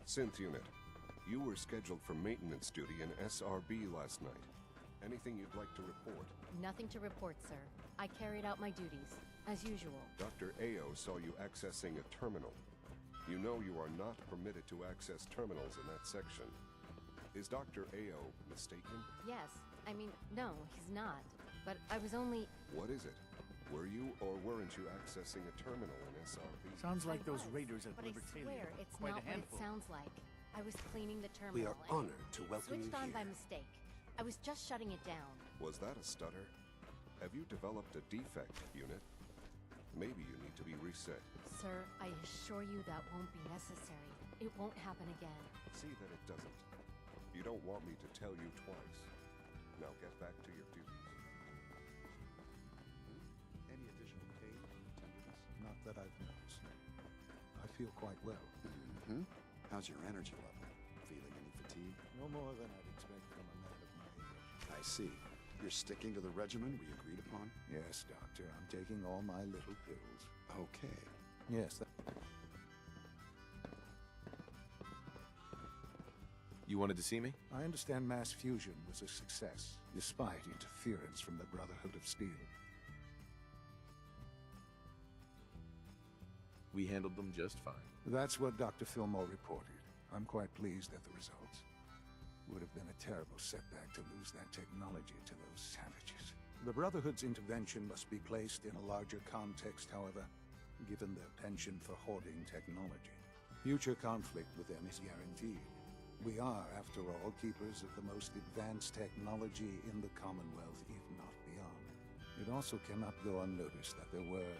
Synth unit, you were scheduled for maintenance duty in SRB last night. Anything you'd like to report? Nothing to report, sir. I carried out my duties, as usual. Dr. Ao saw you accessing a terminal. You know you are not permitted to access terminals in that section. Is Dr. Ao mistaken? Yes. I mean, no, he's not. But I was only... What is it? Were you or weren't you accessing a terminal in SRB? Sounds like those raiders at But I Libertalia. swear it's Quite not a what it handful. sounds like. I was cleaning the terminal. We are and honored to welcome you switched on here. by mistake. I was just shutting it down. Was that a stutter? Have you developed a defect, unit? Maybe you need to be reset. Sir, I assure you that won't be necessary. It won't happen again. See that it doesn't. You don't want me to tell you twice. Now get back to your duties. Any additional pain from tenderness? Not that I've noticed. I feel quite well. Mm-hmm. How's your energy level? Feeling any fatigue? No more than I'd expect from a man of my age. I see. You're sticking to the regimen we agreed upon? Yes, Doctor. I'm taking all my little pills. Okay. Yes. You wanted to see me? I understand mass fusion was a success, despite interference from the Brotherhood of Steel. We handled them just fine. That's what Dr. Fillmore reported. I'm quite pleased at the results. Would have been a terrible setback to lose that technology to those savages. The Brotherhood's intervention must be placed in a larger context, however, given their penchant for hoarding technology. Future conflict with them is guaranteed. We are, after all, keepers of the most advanced technology in the Commonwealth, if not beyond. It also cannot go unnoticed that there were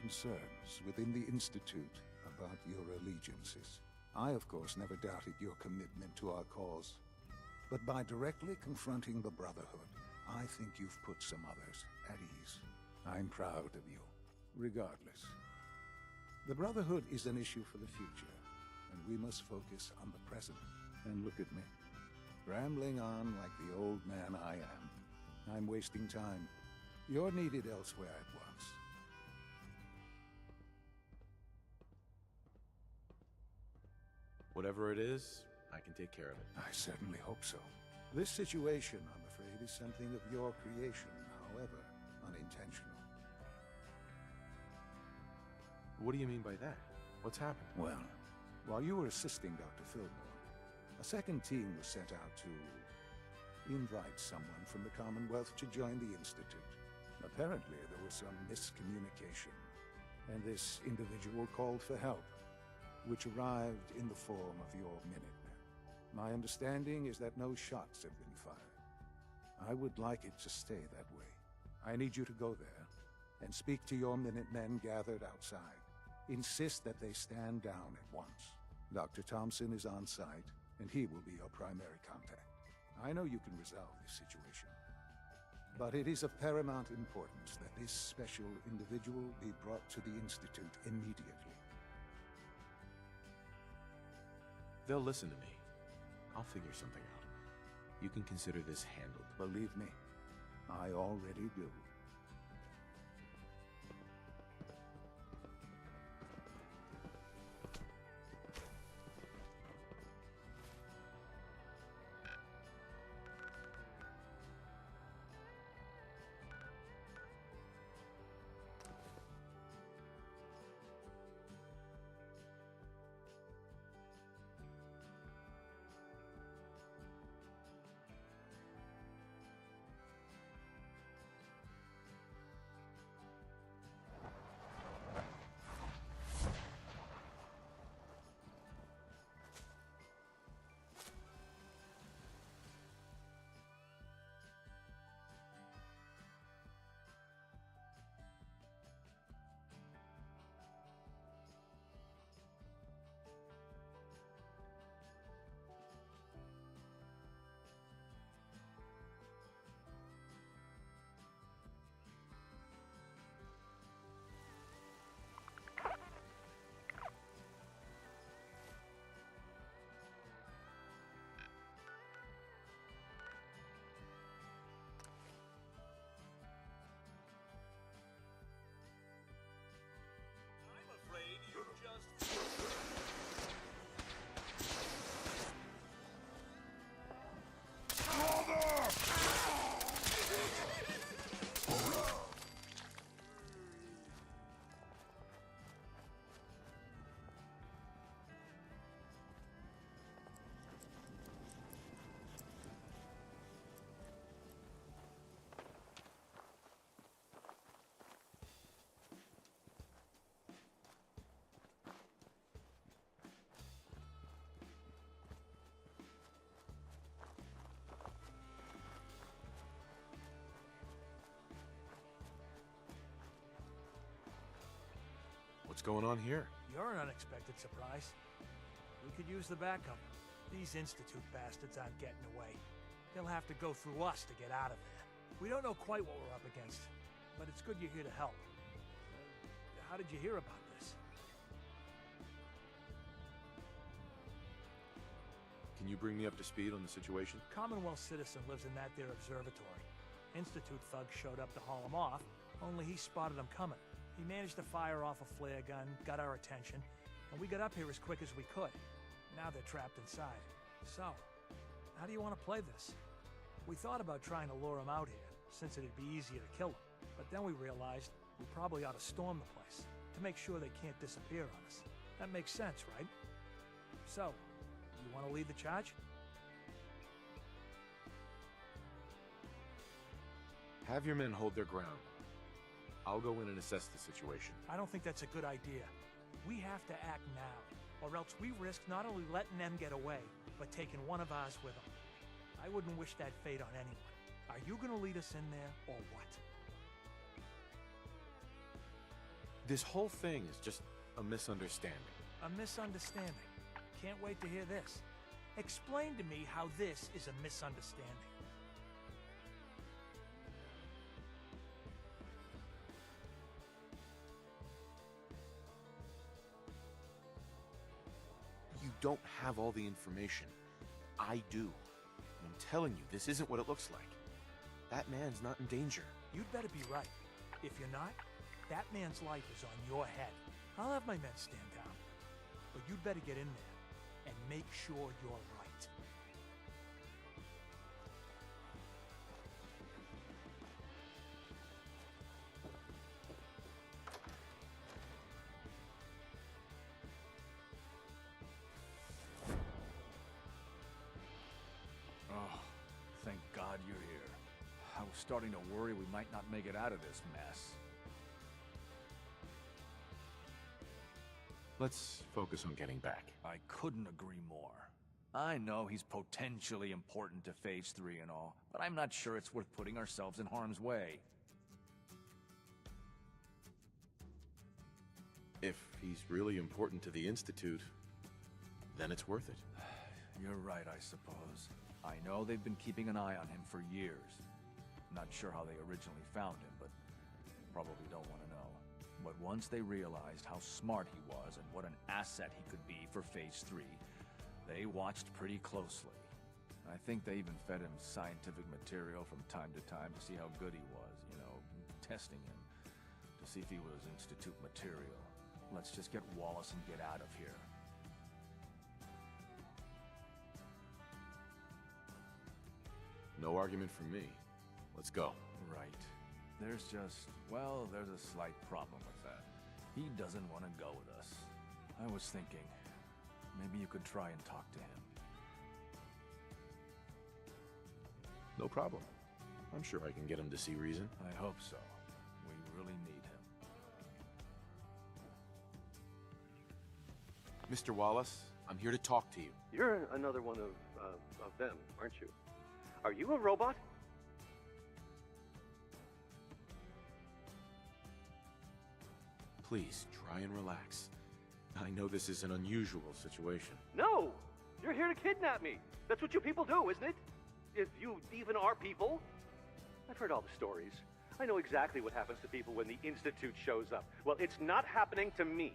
concerns within the Institute about your allegiances. I, of course, never doubted your commitment to our cause. But by directly confronting the Brotherhood, I think you've put some others at ease. I'm proud of you, regardless. The Brotherhood is an issue for the future, and we must focus on the present. And look at me, rambling on like the old man I am. I'm wasting time. You're needed elsewhere at once, Whatever it is, I can take care of it. I certainly hope so. This situation, I'm afraid, is something of your creation, however unintentional. What do you mean by that? What's happened? Well, while you were assisting Dr. Fillmore, a second team was sent out to invite someone from the Commonwealth to join the Institute. Apparently, there was some miscommunication, and this individual called for help, which arrived in the form of your Minutemen. My understanding is that no shots have been fired. I would like it to stay that way. I need you to go there and speak to your Minutemen gathered outside. Insist that they stand down at once. Dr. Thompson is on site, and he will be your primary contact. I know you can resolve this situation, but it is of paramount importance that this special individual be brought to the Institute immediately. They'll listen to me. I'll figure something out. You can consider this handled. Believe me, I already do. What's going on here? You're an unexpected surprise. We could use the backup. These Institute bastards aren't getting away. They'll have to go through us to get out of there. We don't know quite what we're up against, but it's good you're here to help. How did you hear about this? Can you bring me up to speed on the situation? Commonwealth citizen lives in that there observatory. Institute thugs showed up to haul him off, only he spotted them coming. He managed to fire off a flare gun, got our attention, and we got up here as quick as we could. Now they're trapped inside. So, how do you want to play this? We thought about trying to lure him out here, since it'd be easier to kill him. But then we realized we probably ought to storm the place, to make sure they can't disappear on us. That makes sense, right? So, you want to lead the charge? Have your men hold their ground. I'll go in and assess the situation. I don't think that's a good idea. We have to act now, or else we risk not only letting them get away, but taking one of ours with them. I wouldn't wish that fate on anyone. Are you gonna lead us in there, or what? This whole thing is just a misunderstanding. A misunderstanding. Can't wait to hear this. Explain to me how this is a misunderstanding. You don't have all the information. I do. And I'm telling you, this isn't what it looks like. That man's not in danger. You'd better be right. If you're not, that man's life is on your head. I'll have my men stand down. But you'd better get in there and make sure you're right. Oh, thank God you're here. I was starting to worry we might not make it out of this mess. Let's focus on getting back. I couldn't agree more. I know he's potentially important to Phase 3 and all, but I'm not sure it's worth putting ourselves in harm's way. If he's really important to the Institute, then it's worth it. You're right, I suppose. I know they've been keeping an eye on him for years. Not sure how they originally found him, but probably don't want to know. But once they realized how smart he was and what an asset he could be for Phase 3, they watched pretty closely. I think they even fed him scientific material from time to time to see how good he was, you know, testing him, to see if he was Institute material. Let's just get Wallace and get out of here. No argument from me. Let's go. Right. There's just, well, there's a slight problem with that. He doesn't want to go with us. I was thinking, maybe you could try and talk to him. No problem. I'm sure I can get him to see reason. I hope so. We really need him. Mr. Wallace, I'm here to talk to you. You're another one of them, aren't you? Are you a robot? Please, try and relax. I know this is an unusual situation. No! You're here to kidnap me! That's what you people do, isn't it? If you even are people. I've heard all the stories. I know exactly what happens to people when the Institute shows up. Well, it's not happening to me.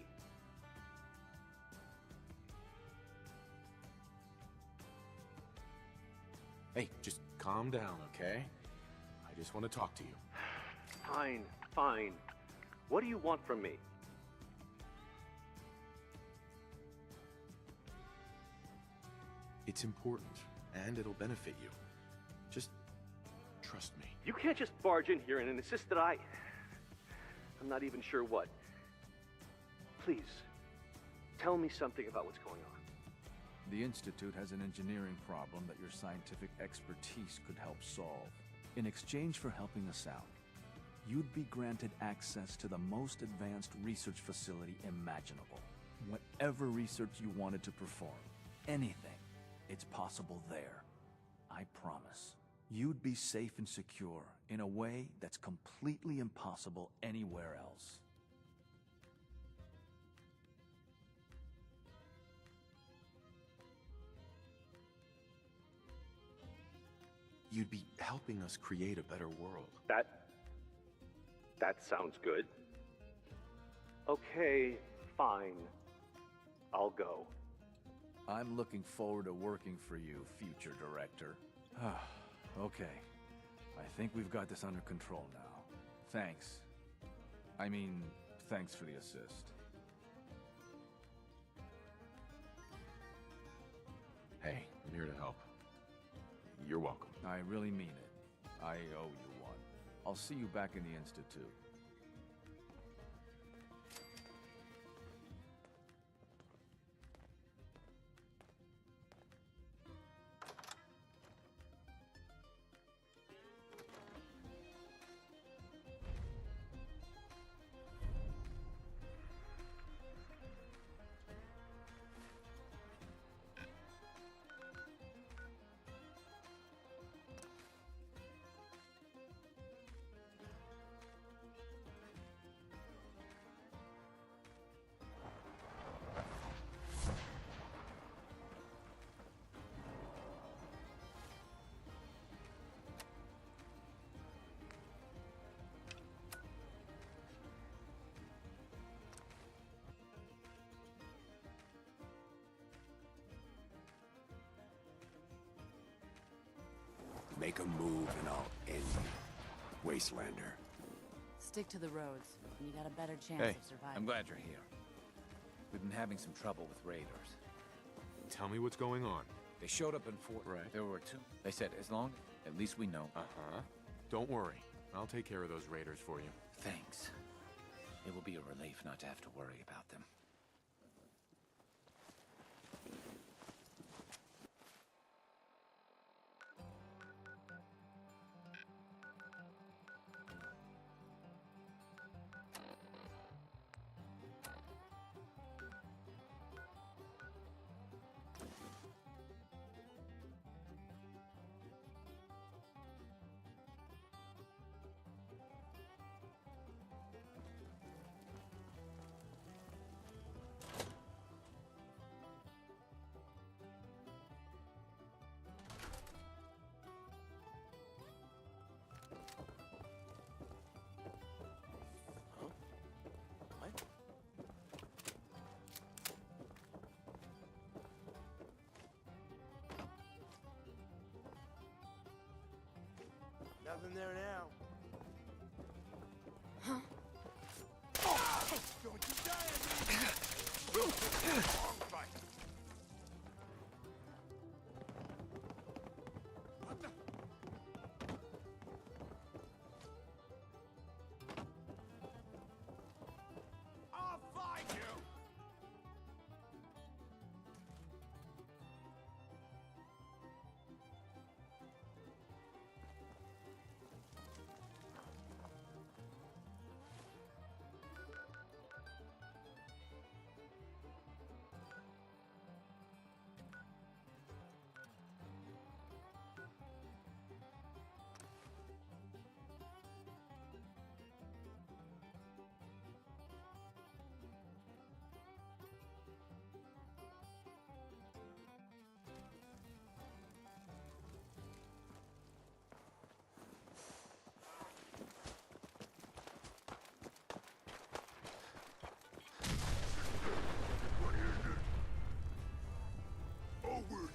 Hey, just calm down, okay? I just want to talk to you. Fine, fine. What do you want from me? It's important, and it'll benefit you. Just trust me. You can't just barge in here and insist that I'm not even sure what. Please, tell me something about what's going on. The Institute has an engineering problem that your scientific expertise could help solve. In exchange for helping us out, you'd be granted access to the most advanced research facility imaginable. Whatever research you wanted to perform, anything, it's possible there. I promise. You'd be safe and secure in a way that's completely impossible anywhere else. You'd be helping us create a better world. That sounds good. Okay, fine. I'll go. I'm looking forward to working for you, future director. Okay. I think we've got this under control now. Thanks. I mean, thanks for the assist. Hey, I'm here to help. You're welcome. I really mean it. I owe you one. I'll see you back in the Institute. Make a move and I'll end you, Wastelander. Stick to the roads, and you got a better chance Hey, of surviving. I'm glad you're here. We've been having some trouble with raiders. Tell me what's going on. They showed up in Fort. Right. There were two. They said, as long at least we know. Uh-huh. Don't worry. I'll take care of those raiders for you. Thanks. It will be a relief not to have to worry about them. Nothing there now. Huh? Don't you die on me! Long fight. What the? I'll find you!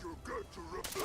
Your guts are up there.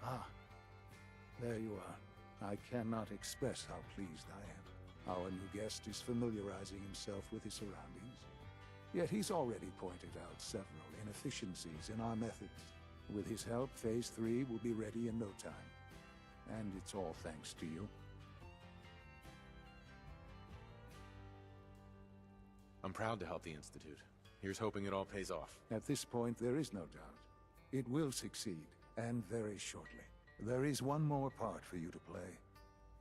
Ah, there you are. I cannot express how pleased I am. Our new guest is familiarizing himself with his surroundings. Yet he's already pointed out several inefficiencies in our methods. With his help, Phase 3 will be ready in no time. And it's all thanks to you. I'm proud to help the Institute. Here's hoping it all pays off. At this point, there is no doubt. It will succeed, and very shortly. There is one more part for you to play,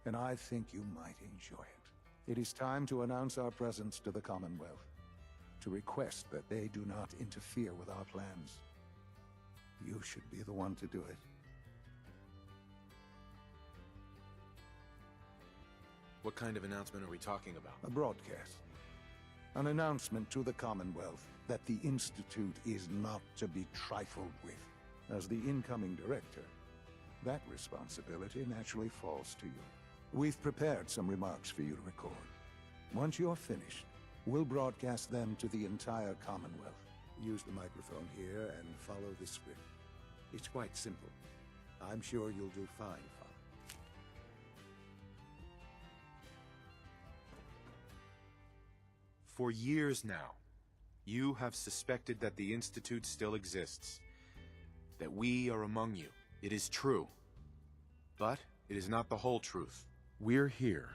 and I think you might enjoy it. It is time to announce our presence to the Commonwealth, to request that they do not interfere with our plans. You should be the one to do it. What kind of announcement are we talking about? A broadcast. An announcement to the Commonwealth that the Institute is not to be trifled with. As the incoming director, that responsibility naturally falls to you. We've prepared some remarks for you to record. Once you're finished, we'll broadcast them to the entire Commonwealth. Use the microphone here and follow the script. It's quite simple. I'm sure you'll do fine, Father. For years now, you have suspected that the Institute still exists, that we are among you. It is true, but it is not the whole truth. We're here,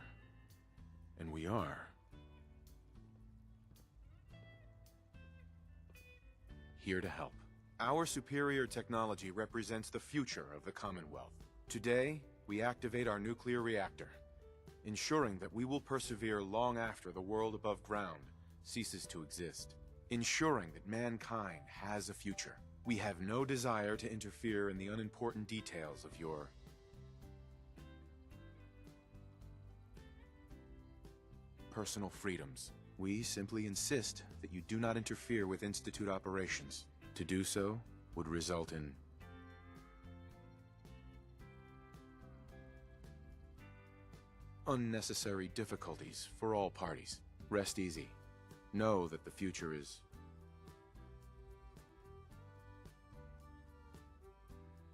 and we are here to help. Our superior technology represents the future of the Commonwealth. Today, we activate our nuclear reactor, ensuring that we will persevere long after the world above ground ceases to exist, ensuring that mankind has a future. We have no desire to interfere in the unimportant details of your personal freedoms. We simply insist that you do not interfere with Institute operations. To do so would result in unnecessary difficulties for all parties. Rest easy. Know that the future is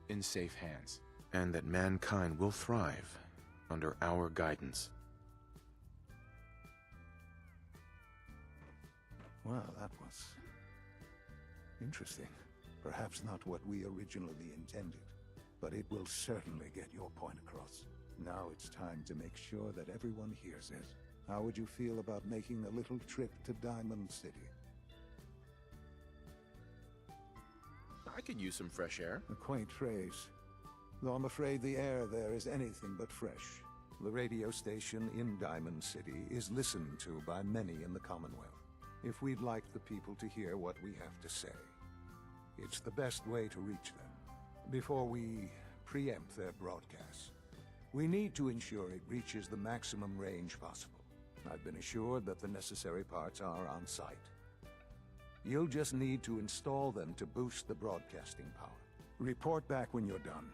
in safe hands, and that mankind will thrive under our guidance. Well, that was interesting. Perhaps not what we originally intended, but it will certainly get your point across. Now it's time to make sure that everyone hears it. How would you feel about making a little trip to Diamond City? I could use some fresh air. A quaint phrase, though I'm afraid the air there is anything but fresh. The radio station in Diamond City is listened to by many in the Commonwealth. If we'd like the people to hear what we have to say, it's the best way to reach them. Before we preempt their broadcasts, we need to ensure it reaches the maximum range possible. I've been assured that the necessary parts are on site. You'll just need to install them to boost the broadcasting power. Report back when you're done.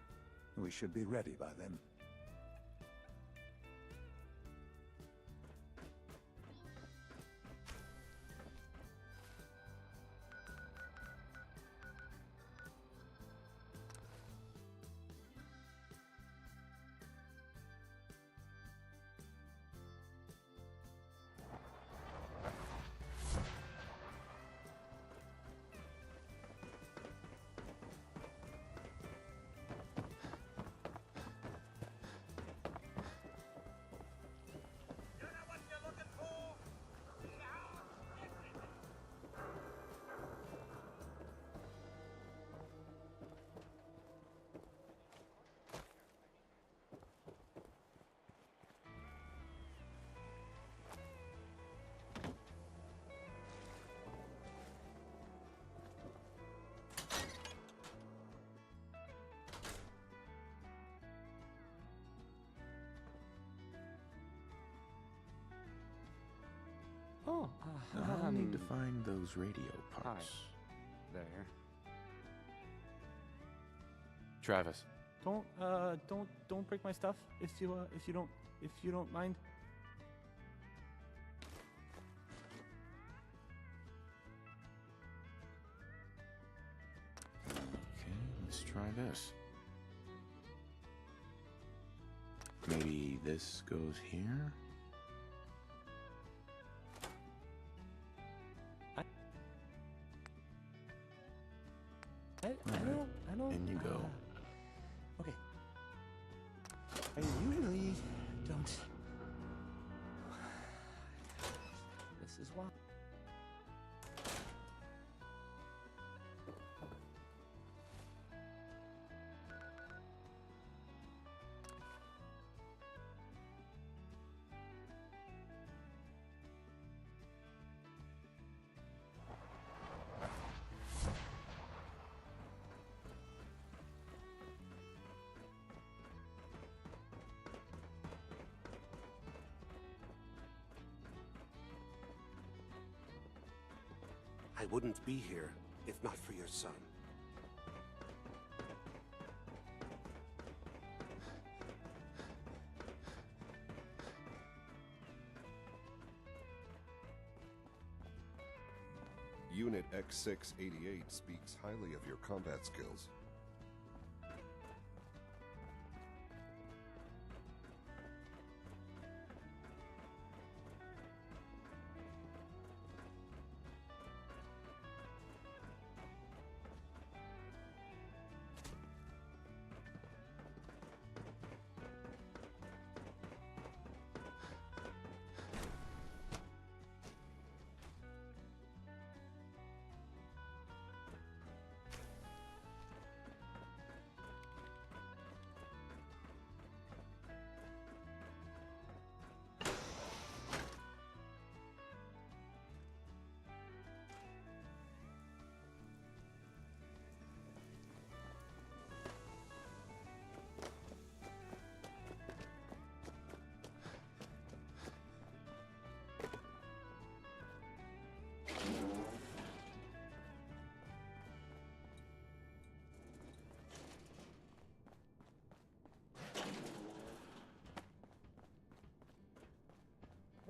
We should be ready by then. Oh, I need to find those radio parts. Hi. There. Travis. Don't break my stuff if you don't mind. Okay, let's try this. Maybe this goes here? I don't. In you go. Okay. I usually don't. This is why. I wouldn't be here if not for your son. Unit X688 speaks highly of your combat skills.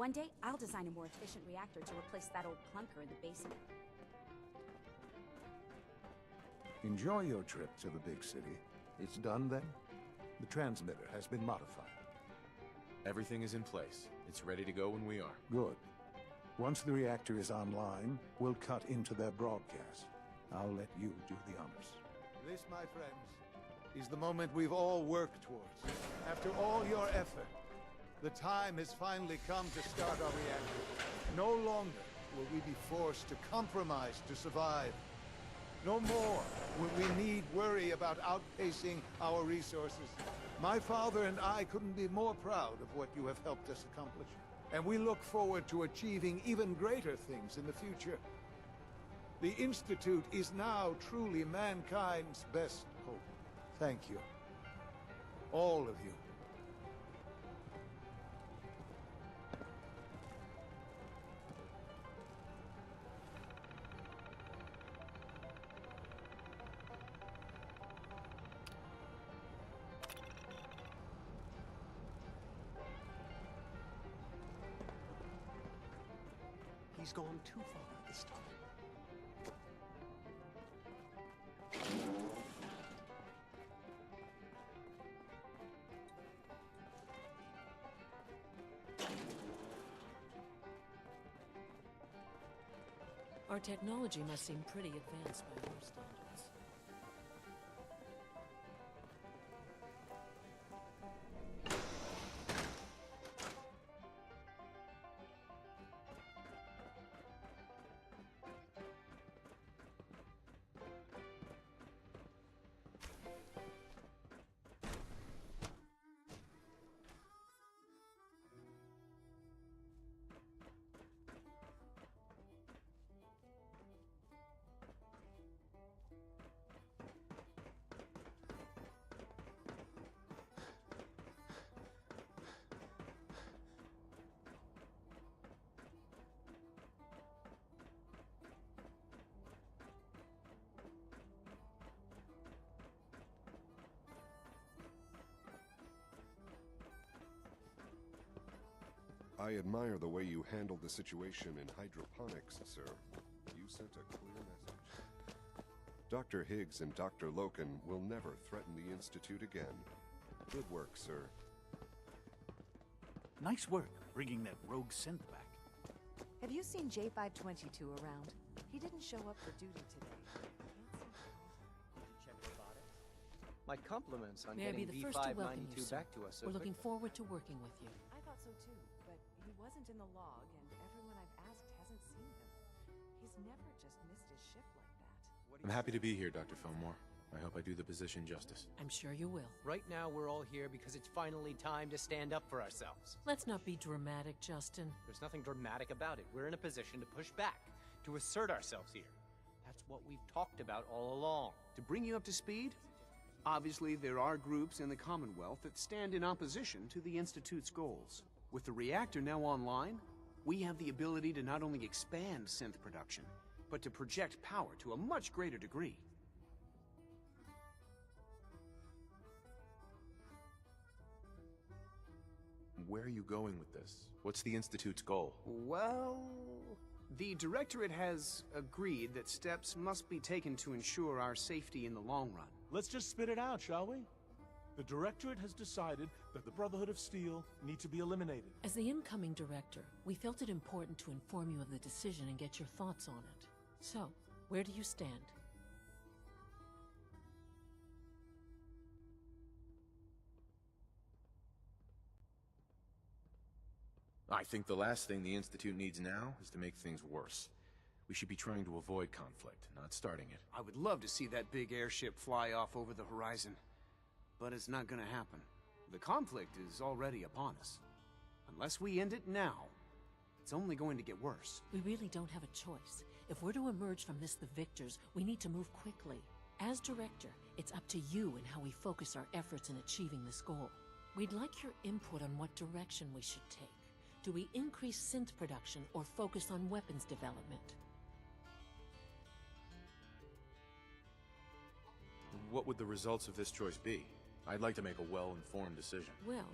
One day, I'll design a more efficient reactor to replace that old clunker in the basement. Enjoy your trip to the big city. It's done then? The transmitter has been modified. Everything is in place. It's ready to go when we are. Good. Once the reactor is online, we'll cut into their broadcast. I'll let you do the honors. This, my friends, is the moment we've all worked towards. After all your effort, the time has finally come to start our reactor. No longer will we be forced to compromise to survive. No more will we need worry about outpacing our resources. My father and I couldn't be more proud of what you have helped us accomplish. And we look forward to achieving even greater things in the future. The Institute is now truly mankind's best hope. Thank you. All of you. He's gone too far this time. Our technology must seem pretty advanced by your standards. I admire the way you handled the situation in hydroponics, sir. You sent a clear message. Dr. Higgs and Dr. Loken will never threaten the Institute again. Good work, sir. Nice work, bringing that rogue synth back. Have you seen J522 around? He didn't show up for duty today. Check about it. My compliments on May I be getting the first to welcome you, V592 sir. back to us so We're looking quickly. forward to working with you. I thought so too, but he wasn't in the log, and everyone I've asked hasn't seen him. He's never just missed his shift like that. I'm happy to be here, Dr. Fillmore. I hope I do the position justice. I'm sure you will. Right now, we're all here because it's finally time to stand up for ourselves. Let's not be dramatic, Justin. There's nothing dramatic about it. We're in a position to push back, to assert ourselves here. That's what we've talked about all along. To bring you up to speed, obviously there are groups in the Commonwealth that stand in opposition to the Institute's goals. With the reactor now online, we have the ability to not only expand synth production, but to project power to a much greater degree. Where are you going with this? What's the Institute's goal? Well, the Directorate has agreed that steps must be taken to ensure our safety in the long run. Let's just spit it out, shall we? The Directorate has decided that the Brotherhood of Steel need to be eliminated. As the incoming director, we felt it important to inform you of the decision and get your thoughts on it. So, where do you stand? I think the last thing the Institute needs now is to make things worse. We should be trying to avoid conflict, not starting it. I would love to see that big airship fly off over the horizon, but it's not gonna happen. The conflict is already upon us. Unless we end it now, it's only going to get worse. We really don't have a choice. If we're to emerge from this the victors, we need to move quickly. As director, it's up to you and how we focus our efforts in achieving this goal. We'd like your input on what direction we should take. Do we increase synth production or focus on weapons development? What would the results of this choice be? I'd like to make a well-informed decision. Well,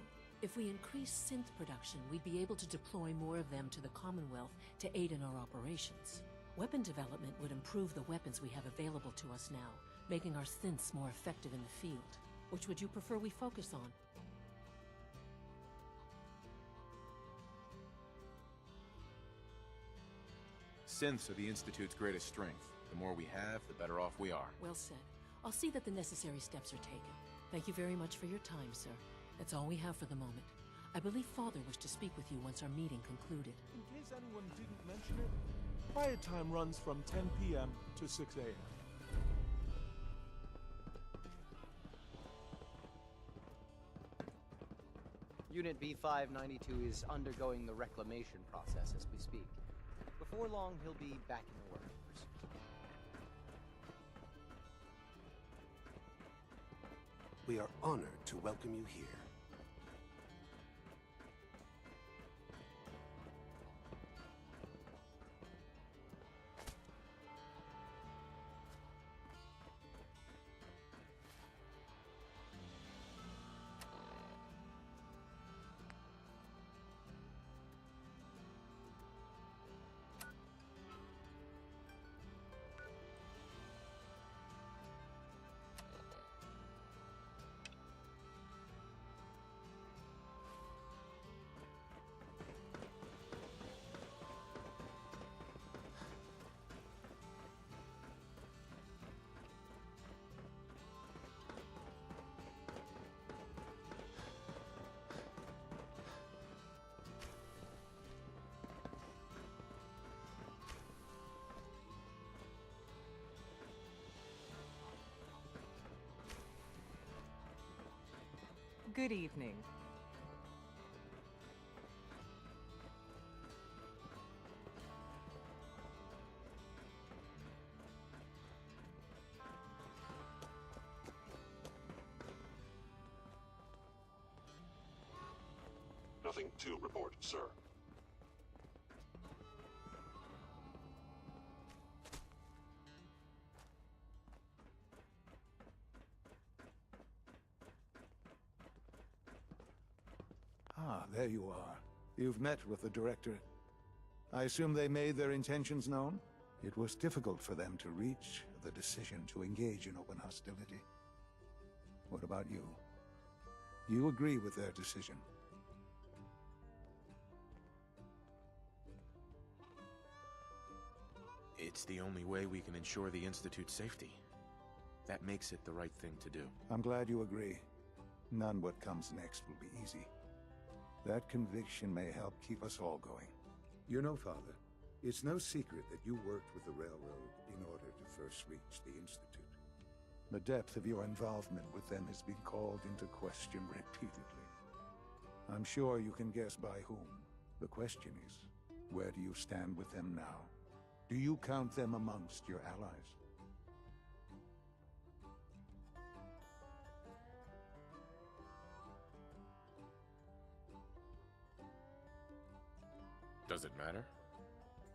If we increase synth production, we'd be able to deploy more of them to the Commonwealth to aid in our operations. Weapon development would improve the weapons we have available to us now, making our synths more effective in the field. Which would you prefer we focus on? Synths are the Institute's greatest strength. The more we have, the better off we are. Well said. I'll see that the necessary steps are taken. Thank you very much for your time, sir. That's all we have for the moment. I believe Father wished to speak with you once our meeting concluded. In case anyone didn't mention it, quiet time runs from 10 p.m. to 6 a.m. Unit B592 is undergoing the reclamation process as we speak. Before long, he'll be back in the workforce. We are honored to welcome you here. Good evening. Nothing to report, sir. Ah, there you are. You've met with the Directorate. I assume they made their intentions known? It was difficult for them to reach the decision to engage in open hostility. What about you? You agree with their decision? It's the only way we can ensure the Institute's safety. That makes it the right thing to do. I'm glad you agree. None what comes next will be easy. That conviction may help keep us all going. You know, Father, it's no secret that you worked with the Railroad in order to first reach the Institute. The depth of your involvement with them has been called into question repeatedly. I'm sure you can guess by whom. The question is, where do you stand with them now? Do you count them amongst your allies? Does it matter?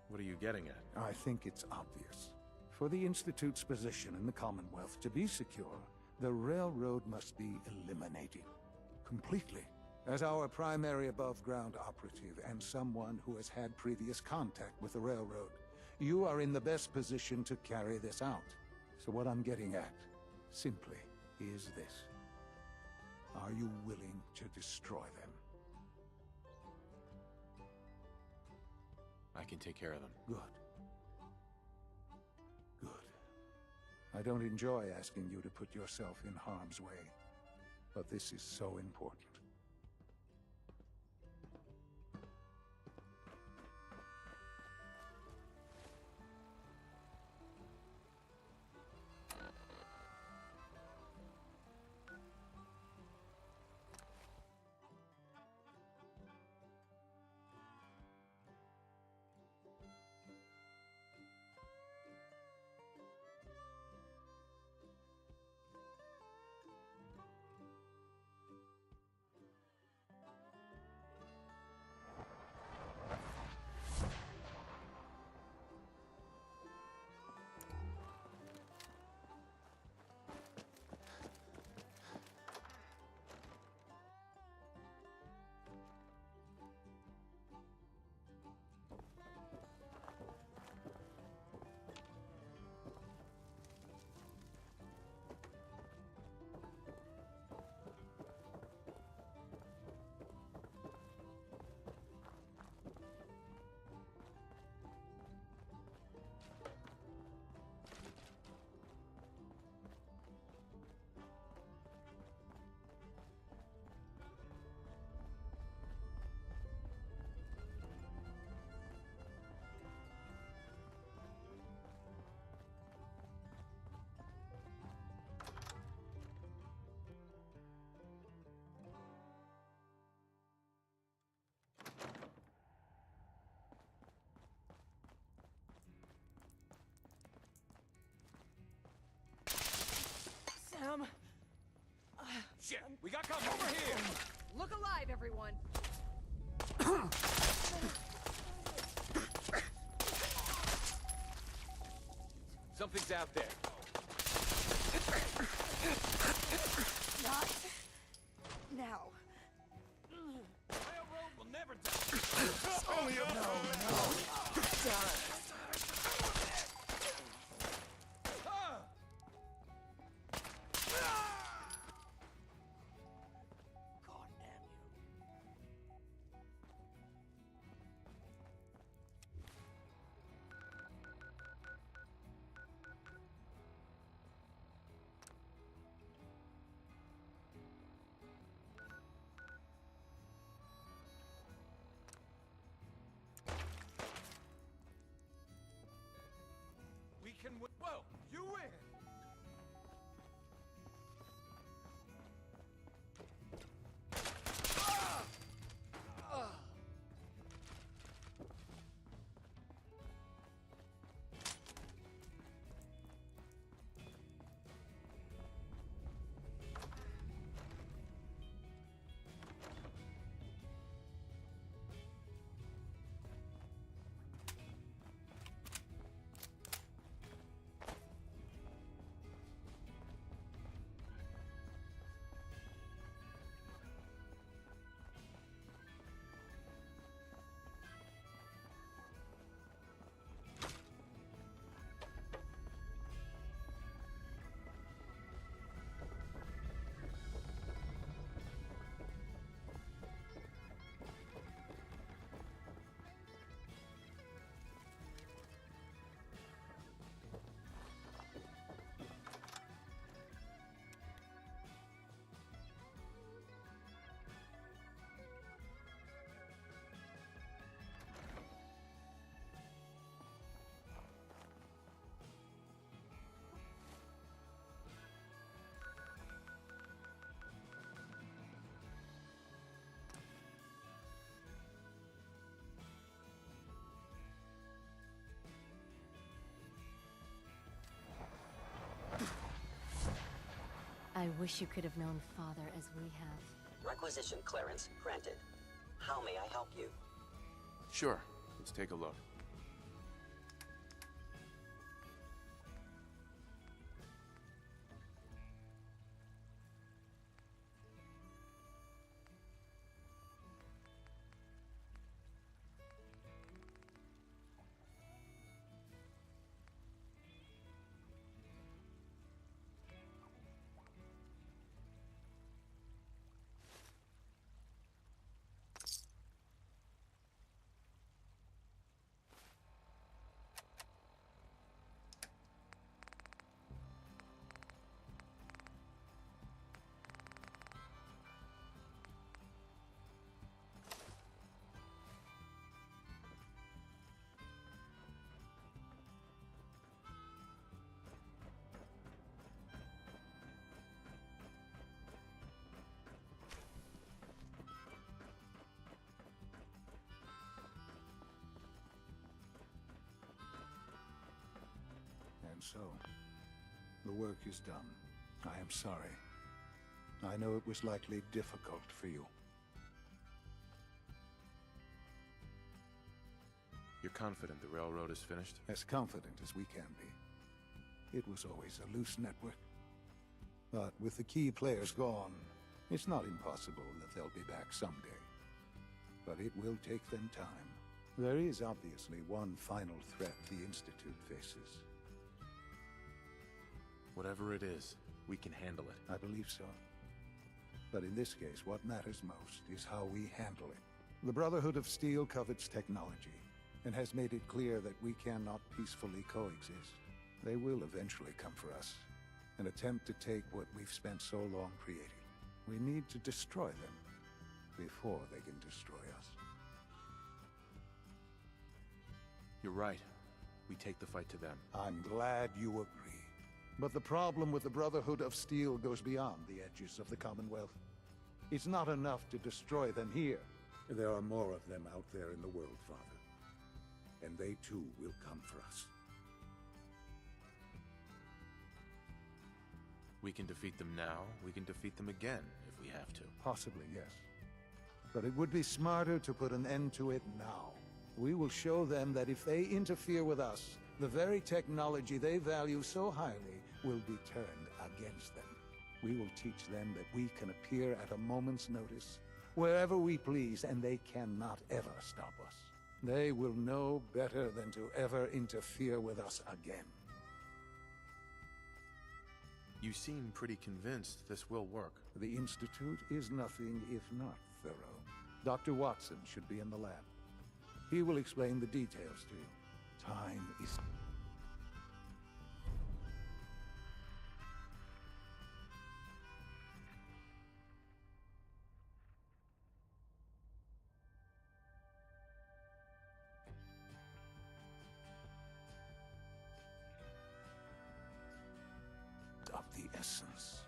What are you getting at? I think it's obvious. For the Institute's position in the Commonwealth to be secure, the Railroad must be eliminated. Completely. As our primary above-ground operative and someone who has had previous contact with the Railroad, you are in the best position to carry this out. So what I'm getting at, simply, is this. Are you willing to destroy them? I can take care of them. Good. Good. I don't enjoy asking you to put yourself in harm's way, but this is so important. Shit, we got company over here! Look alive, everyone! Something's out there. Not now. Railroad will never die. Only a We can win. Whoa, you win! I wish you could have known Father as we have. Requisition clearance granted. How may I help you? Sure, let's take a look. And so, the work is done. I am sorry. I know it was likely difficult for you. You're confident the railroad is finished? As confident as we can be. It was always a loose network. But with the key players gone, it's not impossible that they'll be back someday. But it will take them time. There is obviously one final threat the Institute faces. Whatever it is, we can handle it. I believe so. But in this case, what matters most is how we handle it. The Brotherhood of Steel covets technology, and has made it clear that we cannot peacefully coexist. They will eventually come for us, and attempt to take what we've spent so long creating. We need to destroy them before they can destroy us. You're right. We take the fight to them. I'm glad you agree. But the problem with the Brotherhood of Steel goes beyond the edges of the Commonwealth. It's not enough to destroy them here. There are more of them out there in the world, Father. And they too will come for us. We can defeat them now, we can defeat them again, if we have to. Possibly, yes. But it would be smarter to put an end to it now. We will show them that if they interfere with us, the very technology they value so highly will be turned against them. We will teach them that we can appear at a moment's notice, wherever we please, and they cannot ever stop us. They will know better than to ever interfere with us again. You seem pretty convinced this will work. The Institute is nothing if not thorough. Dr. Watson should be in the lab. He will explain the details to you. Time is... of the essence.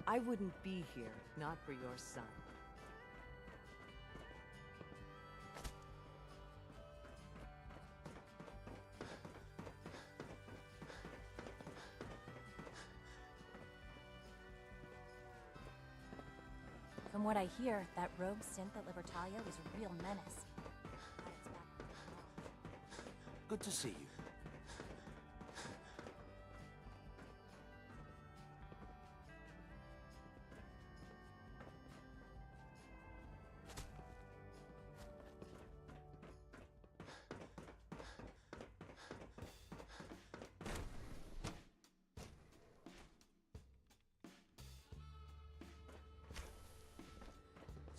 I wouldn't be here, not for your son. From what I hear, that rogue synth at Libertalia was a real menace. Good to see you.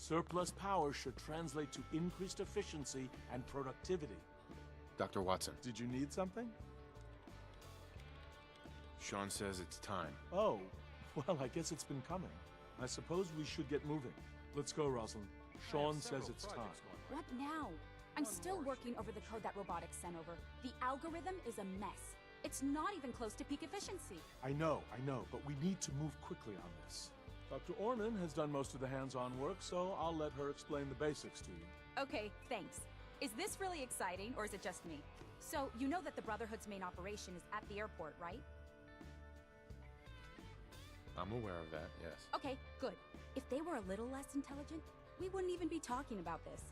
Surplus power should translate to increased efficiency and productivity. Dr. Watson. Did you need something? Sean says it's time. Oh, well, I guess it's been coming. I suppose we should get moving. Let's go, Rosalind. Sean says it's time. What now? I'm still working over the code that robotics sent over. The algorithm is a mess. It's not even close to peak efficiency. I know, but we need to move quickly on this. Dr. Orman has done most of the hands-on work, so I'll let her explain the basics to you. Okay, thanks. Is this really exciting, or is it just me? So, you know that the Brotherhood's main operation is at the airport, right? I'm aware of that, yes. Okay, good. If they were a little less intelligent, we wouldn't even be talking about this.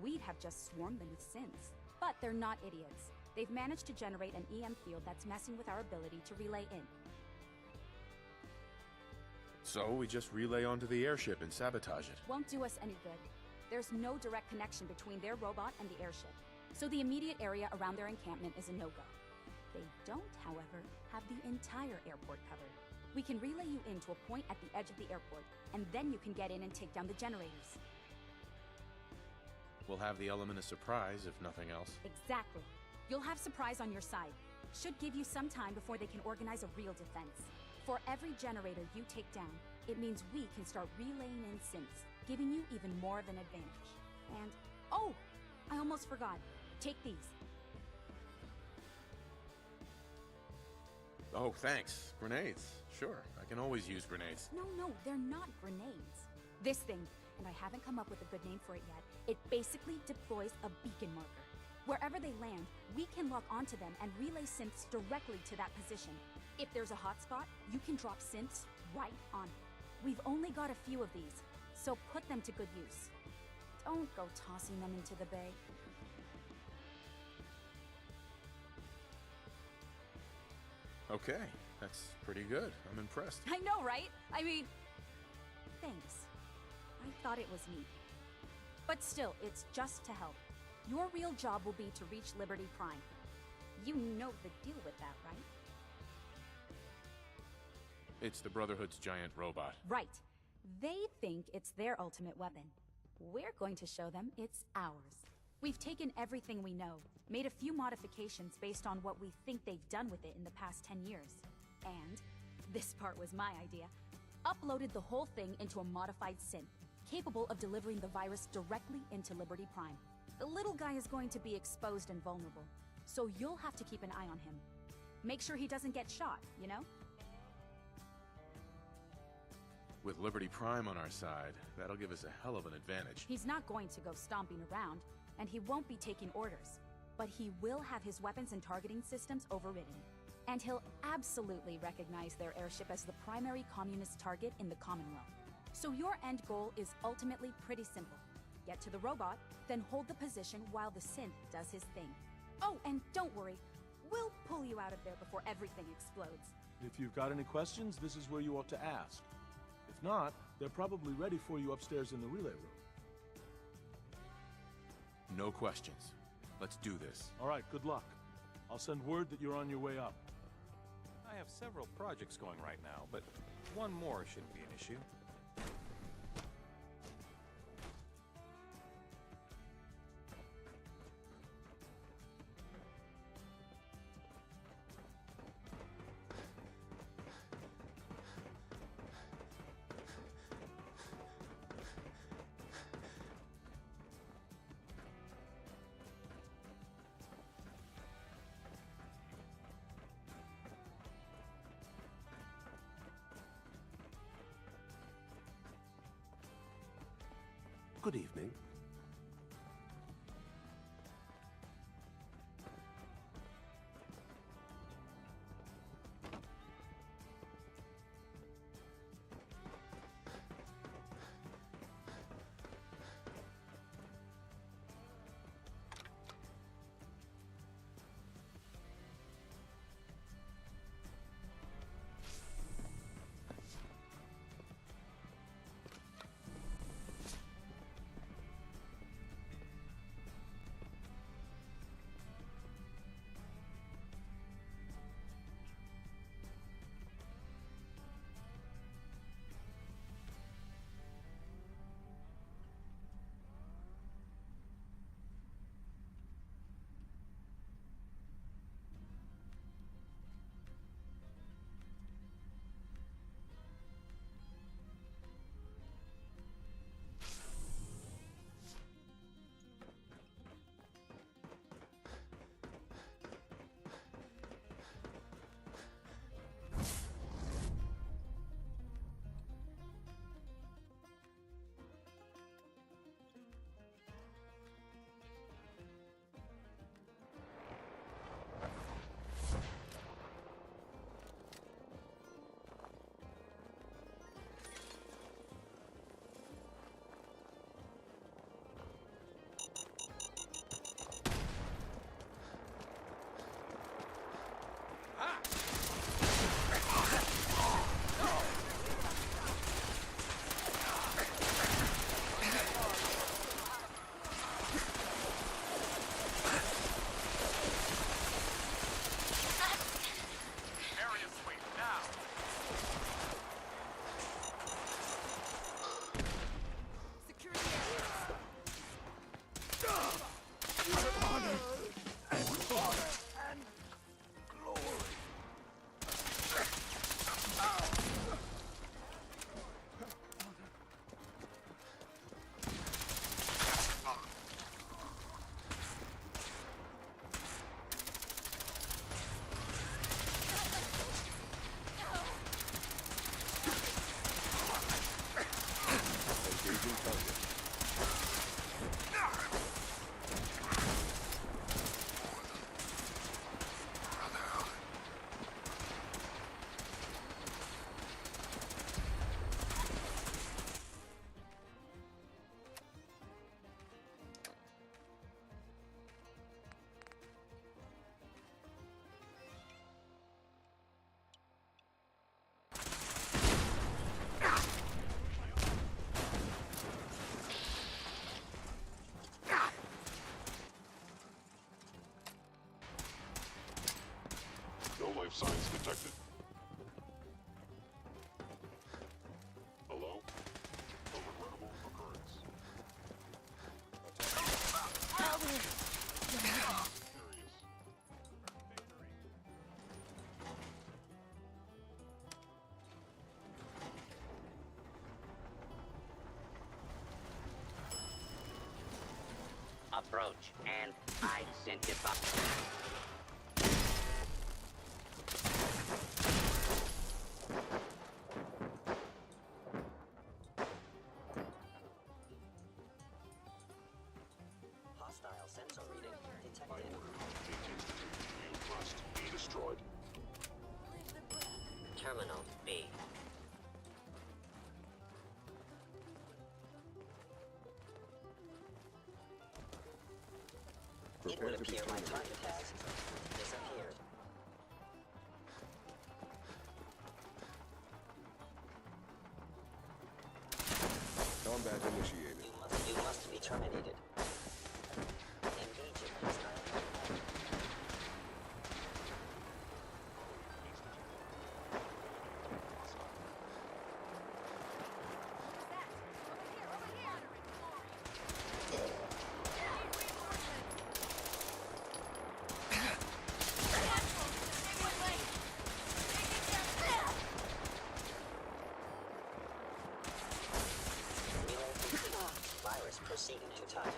We'd have just swarmed them with synths. But they're not idiots. They've managed to generate an EM field that's messing with our ability to relay in. So we just relay onto the airship and sabotage it. Won't do us any good. There's no direct connection between their robot and the airship. so the immediate area around their encampment is a no-go. They don't, however, have the entire airport covered. We can relay you in to a point at the edge of the airport, and then you can get in and take down the generators. We'll have the element of surprise, if nothing else. Exactly. You'll have surprise on your side. Should give you some time before they can organize a real defense. For every generator you take down, it means we can start relaying in synths, giving you even more of an advantage. And, oh! I almost forgot. Take these. Oh, thanks. Grenades. Sure, I can always use grenades. No, they're not grenades. This thing, and I haven't come up with a good name for it yet, it basically deploys a beacon marker. Wherever they land, we can lock onto them and relay synths directly to that position. If there's a hotspot, you can drop synths right on it. We've only got a few of these, so put them to good use. Don't go tossing them into the bay. Okay, that's pretty good. I'm impressed. I know, right? I mean, thanks. I thought it was neat. But still, it's just to help. Your real job will be to reach Liberty Prime. You know the deal with that, right? It's the Brotherhood's giant robot. Right. They think it's their ultimate weapon. We're going to show them it's ours. We've taken everything we know, made a few modifications based on what we think they've done with it in the past 10 years. And, this part was my idea, uploaded the whole thing into a modified synth, capable of delivering the virus directly into Liberty Prime. The little guy is going to be exposed and vulnerable, so you'll have to keep an eye on him. Make sure he doesn't get shot, you know? With Liberty Prime on our side, that'll give us a hell of an advantage. He's not going to go stomping around, and he won't be taking orders. But he will have his weapons and targeting systems overridden. And he'll absolutely recognize their airship as the primary communist target in the Commonwealth. So your end goal is ultimately pretty simple. Get to the robot, then hold the position while the synth does his thing. Oh, and don't worry, we'll pull you out of there before everything explodes. If you've got any questions, this is where you ought to ask. If not, they're probably ready for you upstairs in the relay room. No questions. Let's do this. All right, good luck. I'll send word that you're on your way up. I have several projects going right now, but one more shouldn't be an issue. Good evening. signs detected. Hello? A regrettable occurrence. Approach and identify. Hostile sensor reading detected. By order of the Institute, you must be destroyed. Terminal B. It would appear my target has disappeared. Combat initiated. You must be terminated. Engaging hostile. Virus proceeding to target.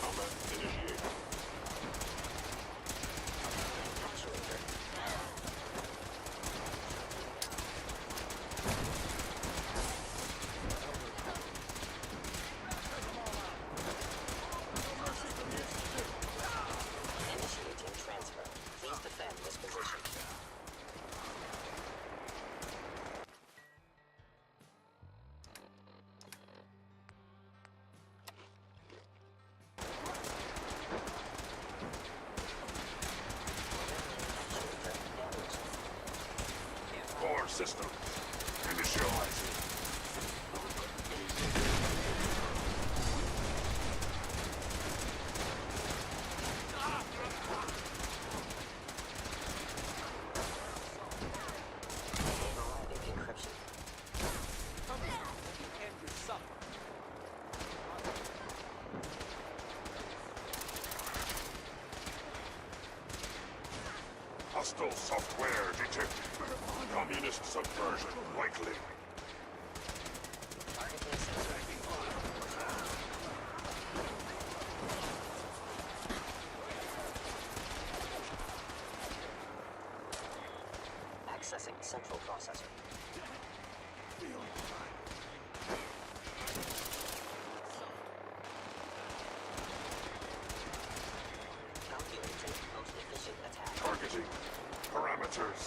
Combat initiated. Initiating transfer. Please defend this position. Core system. Initializing. Overriding encryption. Hostile software detected. Communist subversion likely. Accessing central processor. Calculating most efficient attack. Targeting. Parameters.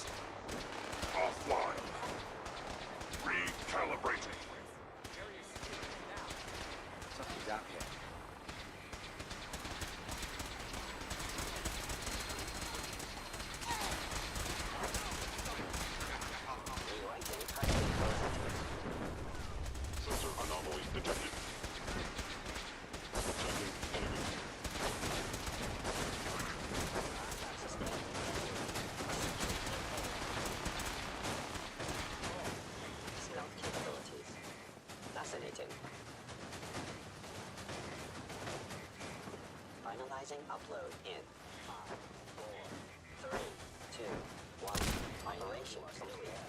Offline. Recalibrating. Something's out here. Rewriting targeting processor. Sensor anomaly detected. Checking enemy. Stealth capabilities. Fascinating. Finalizing upload in 5, 4, 3, 2, 1. Operation complete.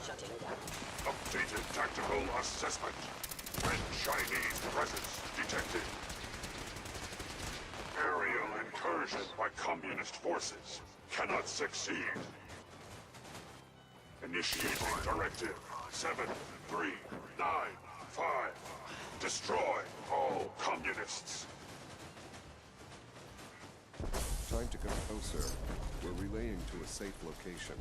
Shutting down. Updated tactical assessment. Red Chinese presence detected. Aerial incursion by communist forces cannot succeed. Initiating directive 7395. Destroy all communists. Time to come closer. We're relaying to a safe location.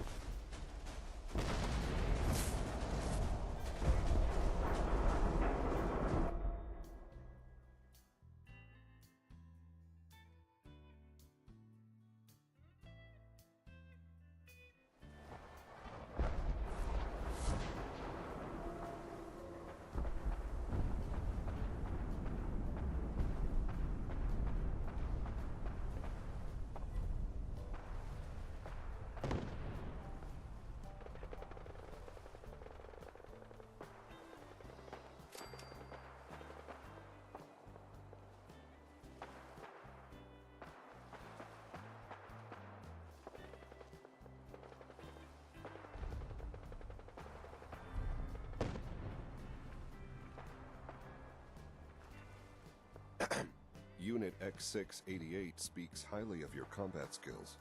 Unit X688 speaks highly of your combat skills.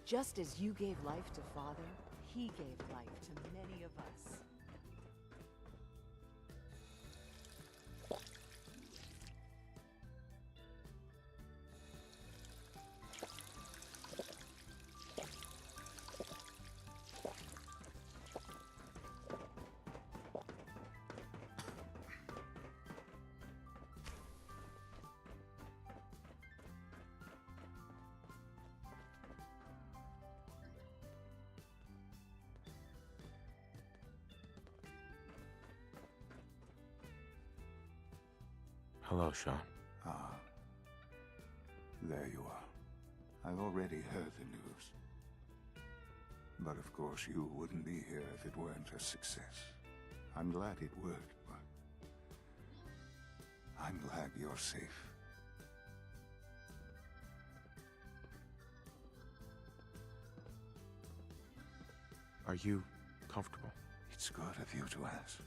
Just as you gave life to Father, he gave life to many of us. Hello, Sean. Ah. There you are. I've already heard the news. But of course you wouldn't be here if it weren't a success. I'm glad it worked, but I'm glad you're safe. Are you comfortable? It's good of you to ask.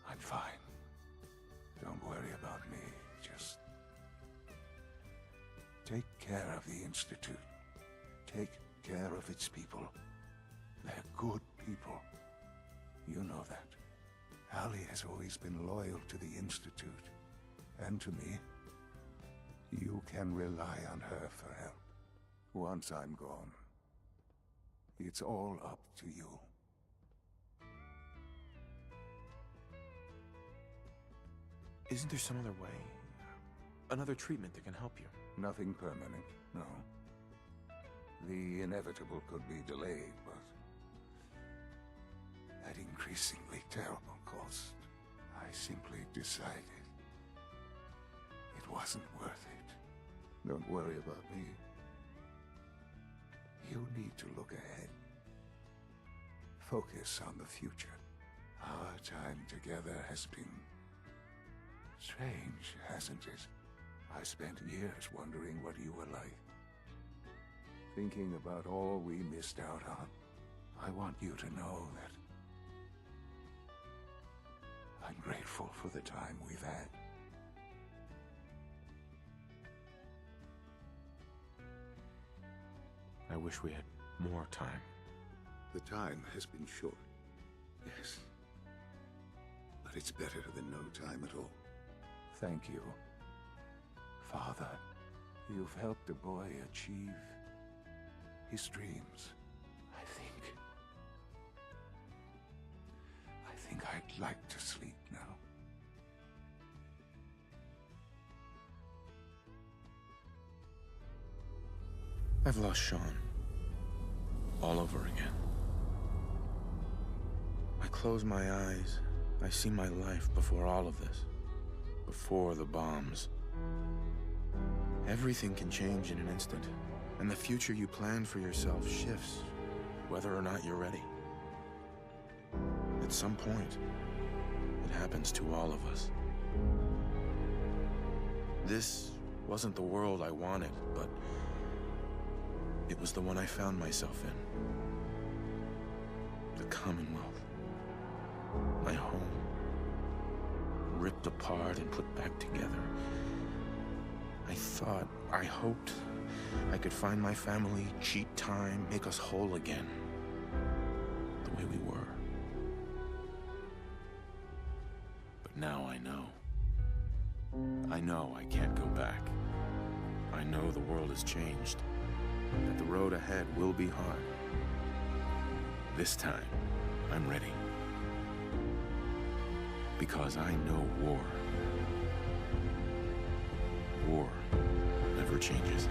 I'm fine. Don't worry about me. Just take care of the Institute. Take care of its people. They're good people. You know that. Allie has always been loyal to the Institute. And to me. You can rely on her for help. Once I'm gone, it's all up to you. Isn't there some other way? Another treatment that can help you? Nothing permanent, no. The inevitable could be delayed, but at increasingly terrible cost. I simply decided it wasn't worth it. Don't worry about me. You need to look ahead. Focus on the future. Our time together has been strange, hasn't it? I spent years wondering what you were like. Thinking about all we missed out on. I want you to know that I'm grateful for the time we've had. I wish we had more time. The time has been short, yes. But it's better than no time at all. Thank you, Father. You've helped a boy achieve his dreams. I think I'd like to sleep now. I've lost Sean. All over again. I close my eyes. I see my life before all of this. Before the bombs. Everything can change in an instant. And the future you planned for yourself shifts, whether or not you're ready. At some point, it happens to all of us. This wasn't the world I wanted, but it was the one I found myself in. The Commonwealth. My home. Ripped apart and put back together. I hoped I could find my family, cheat time, make us whole again. The way we were. But now I know. I know I can't go back. I know the world has changed. That the road ahead will be hard. This time, I'm ready. Because I know war. War never changes.